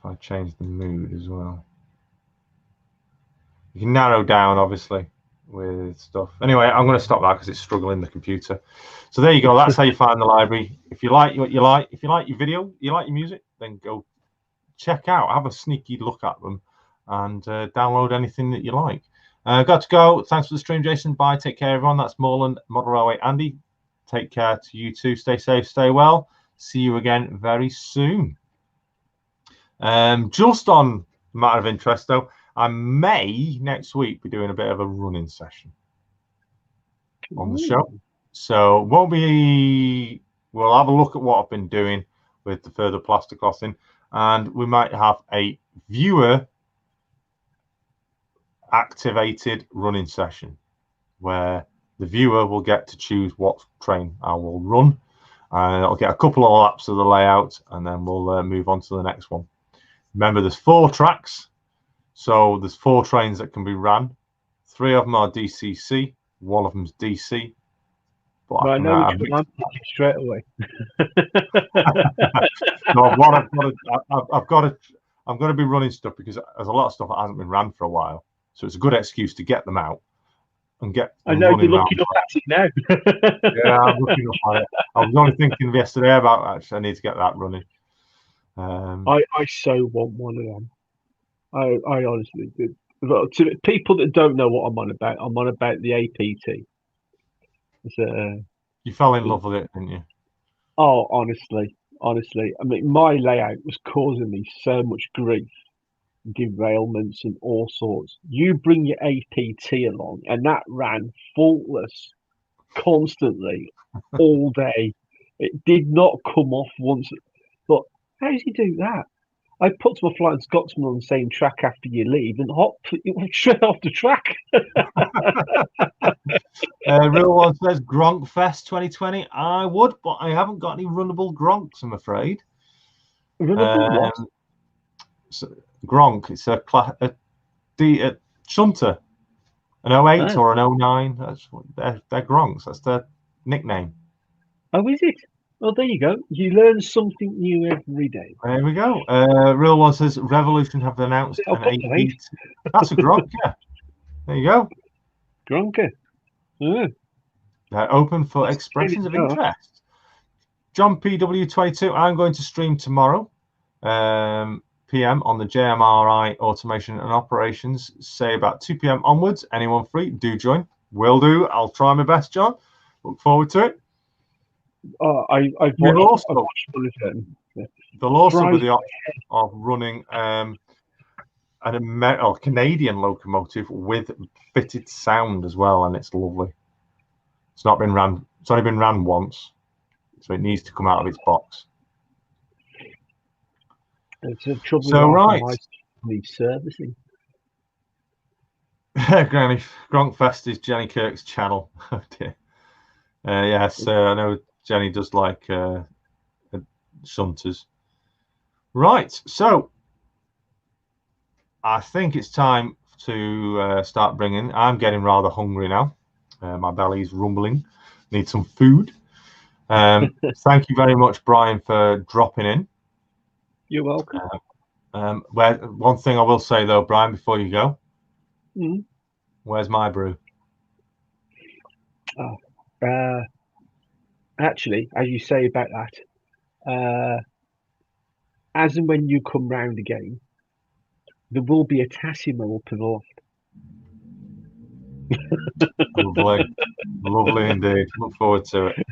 I change the mood as well. You can narrow down, obviously, with stuff. Anyway, I'm going to stop that because it's struggling the computer. So there you go. That's how you find the library. If you like what you like, if you like your video, you like your music, then go check out, have a sneaky look at them, and download anything that you like. Got to go. Thanks for the stream, Jason. Bye. Take care, everyone. That's Morland, Model Railway, Andy. Take care to you too. Stay safe, stay well. See you again very soon. Just on a matter of interest, though, I may next week be doing a bit of a running session on the show. So we'll have a look at what I've been doing with the further plasterclothing, and we might have a viewer activated running session where the viewer will get to choose what train I will run, and I'll get a couple of laps of the layout, and then we'll move on to the next one. Remember, there's 4 tracks, so there's 4 trains that can be ran. 3 of them are DCC, 1 of them's DC. But I know which one I'm picking straight away. So I'm going to be running stuff because there's a lot of stuff that hasn't been ran for a while. So it's a good excuse to get them out and get them. I know you're looking up at it now. Yeah, I'm looking up at it. I was only thinking yesterday about actually I need to get that running. I so want one of them. I honestly do. To people that don't know what I'm on about the APT. You fell in love with it, didn't you? Oh, honestly. I mean, my layout was causing me so much grief, derailments and all sorts. You bring your APT along, and that ran faultless, constantly, all day. It did not come off once. But how does he do that? I put to my flying Scotsman on the same track after you leave, and hop, it went straight off the track. Real one says Gronk Fest 2020. I would, but I haven't got any runnable Gronks, I'm afraid. Runnable what? So Gronk, it's a shunter, an 08 or an 09. That's what they're Gronks. That's their nickname. Oh, is it? Well, there you go. You learn something new every day. There we go. Real one says Revolution have announced an APT. That's a Gronk, yeah. There you go. Gronker. Yeah. They're open for expressions of interest. John PW22, I'm going to stream tomorrow, PM on the JMRI Automation and Operations, say about 2 PM onwards. Anyone free, do join. Will do. I'll try my best, John. Look forward to it. I've You'll watched, also, one of them. there'll also be Drives the option of running an Canadian locomotive with fitted sound as well, and it's lovely. It's not been ran. It's only been ran once, so it needs to come out of its box. It's a trouble. So right, needs servicing. Granny Gronkfest is Jenny Kirk's channel. Oh dear. Yes, I know Jenny does like shunters. Right, so I think it's time to start bringing. I'm getting rather hungry now. My belly's rumbling. Need some food. Thank you very much, Brian, for dropping in. You're welcome. One thing I will say though, Brian, before you go, where's my brew? Actually, as you say about that, as and when you come round again, there will be a Tassimo up in the loft. Lovely, lovely indeed. Look forward to it.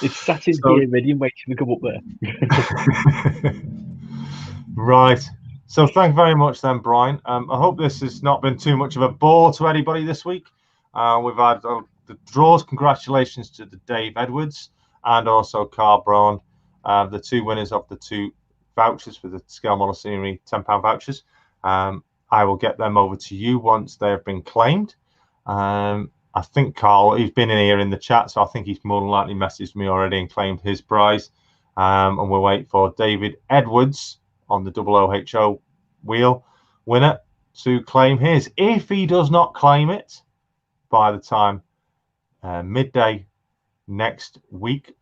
It's sat in here ready and waiting to come up there. Right. So thank you very much then, Brian. I hope this has not been too much of a bore to anybody this week. We've had the draws. Congratulations to the Dave Edwards and also Carl Brown, the two winners of the two vouchers for the Scale Model Scenery £10 vouchers. I will get them over to you once they have been claimed. I think Carl, he's been in here in the chat, so I think he's more than likely messaged me already and claimed his prize. And we'll wait for David Edwards on the OOHO wheel winner to claim his. If he does not claim it by the time midday next week,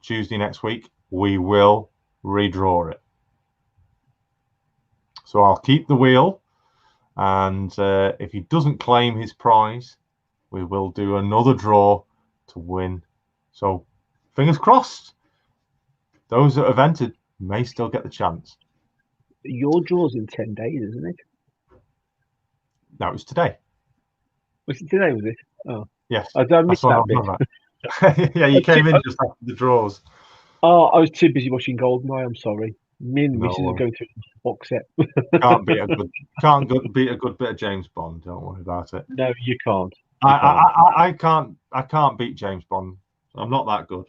Tuesday next week, we will redraw it. So I'll keep the wheel, and if he doesn't claim his prize, we will do another draw to win. So fingers crossed, those that have entered may still get the chance. Your draw's in 10 days, isn't it? No, it was today. Was it today, was it? Oh. Yes. I missed that bit. Yeah, you came in just after the draws. Oh, I was too busy watching Goldeneye. I'm sorry. Me and the missus are worries. going through the box set. Can't beat a good bit of James Bond. Don't worry about it. No, you can't. I can't beat James Bond. I'm not that good.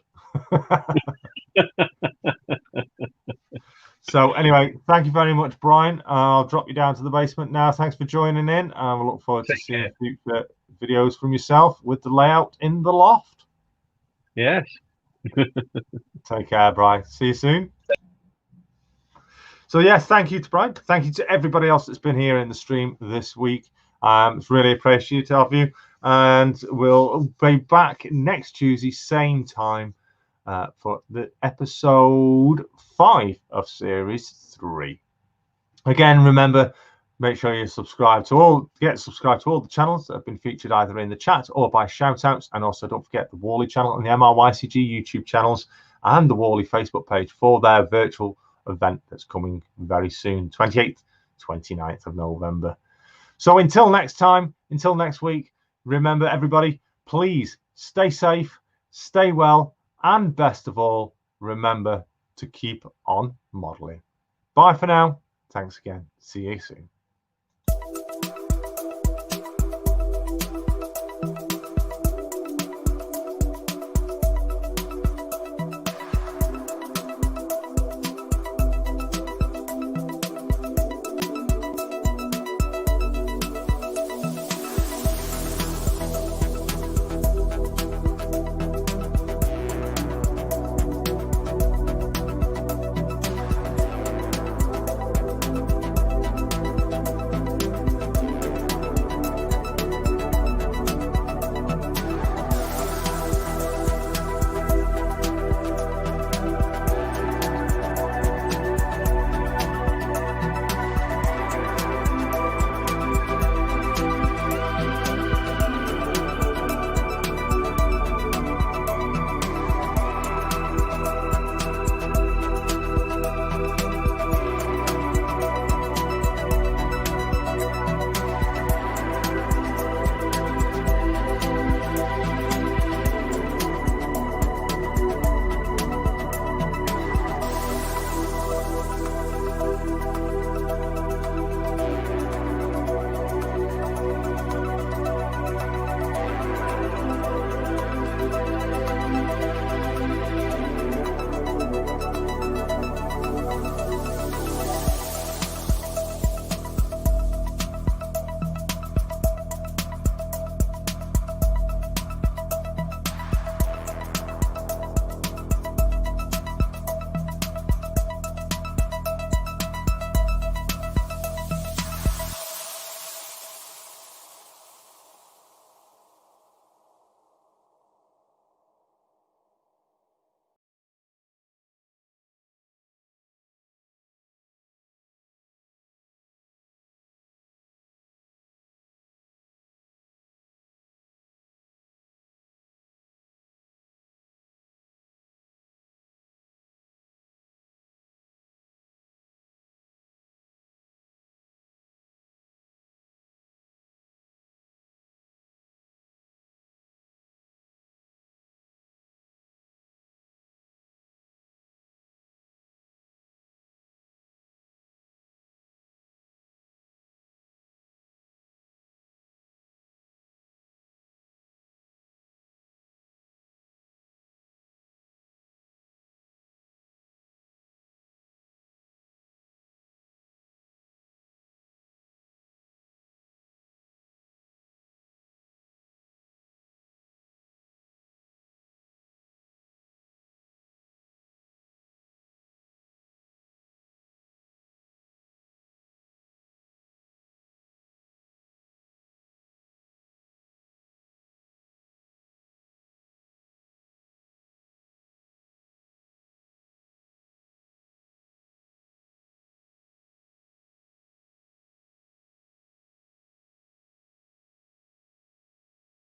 So anyway, thank you very much, Brian. I'll drop you down to the basement now. Thanks for joining in, and we'll look forward to seeing future videos from yourself with the layout in the loft. Yes. Take care, Brian. See you soon. So yes, thank you to Brian. Thank you to everybody else that's been here in the stream this week. It's really appreciated of you, and we'll be back next Tuesday, same time, for the episode 5 of series 3. Again, remember, make sure you subscribe to all the channels that have been featured either in the chat or by shout outs, and also don't forget the Wally channel and the MRYCG YouTube channels and the Wally Facebook page for their virtual event that's coming very soon, 28th, 29th of November. So until next time, until next week, remember everybody, please stay safe, stay well, and best of all, remember to keep on modeling. Bye for now. Thanks again. See you soon.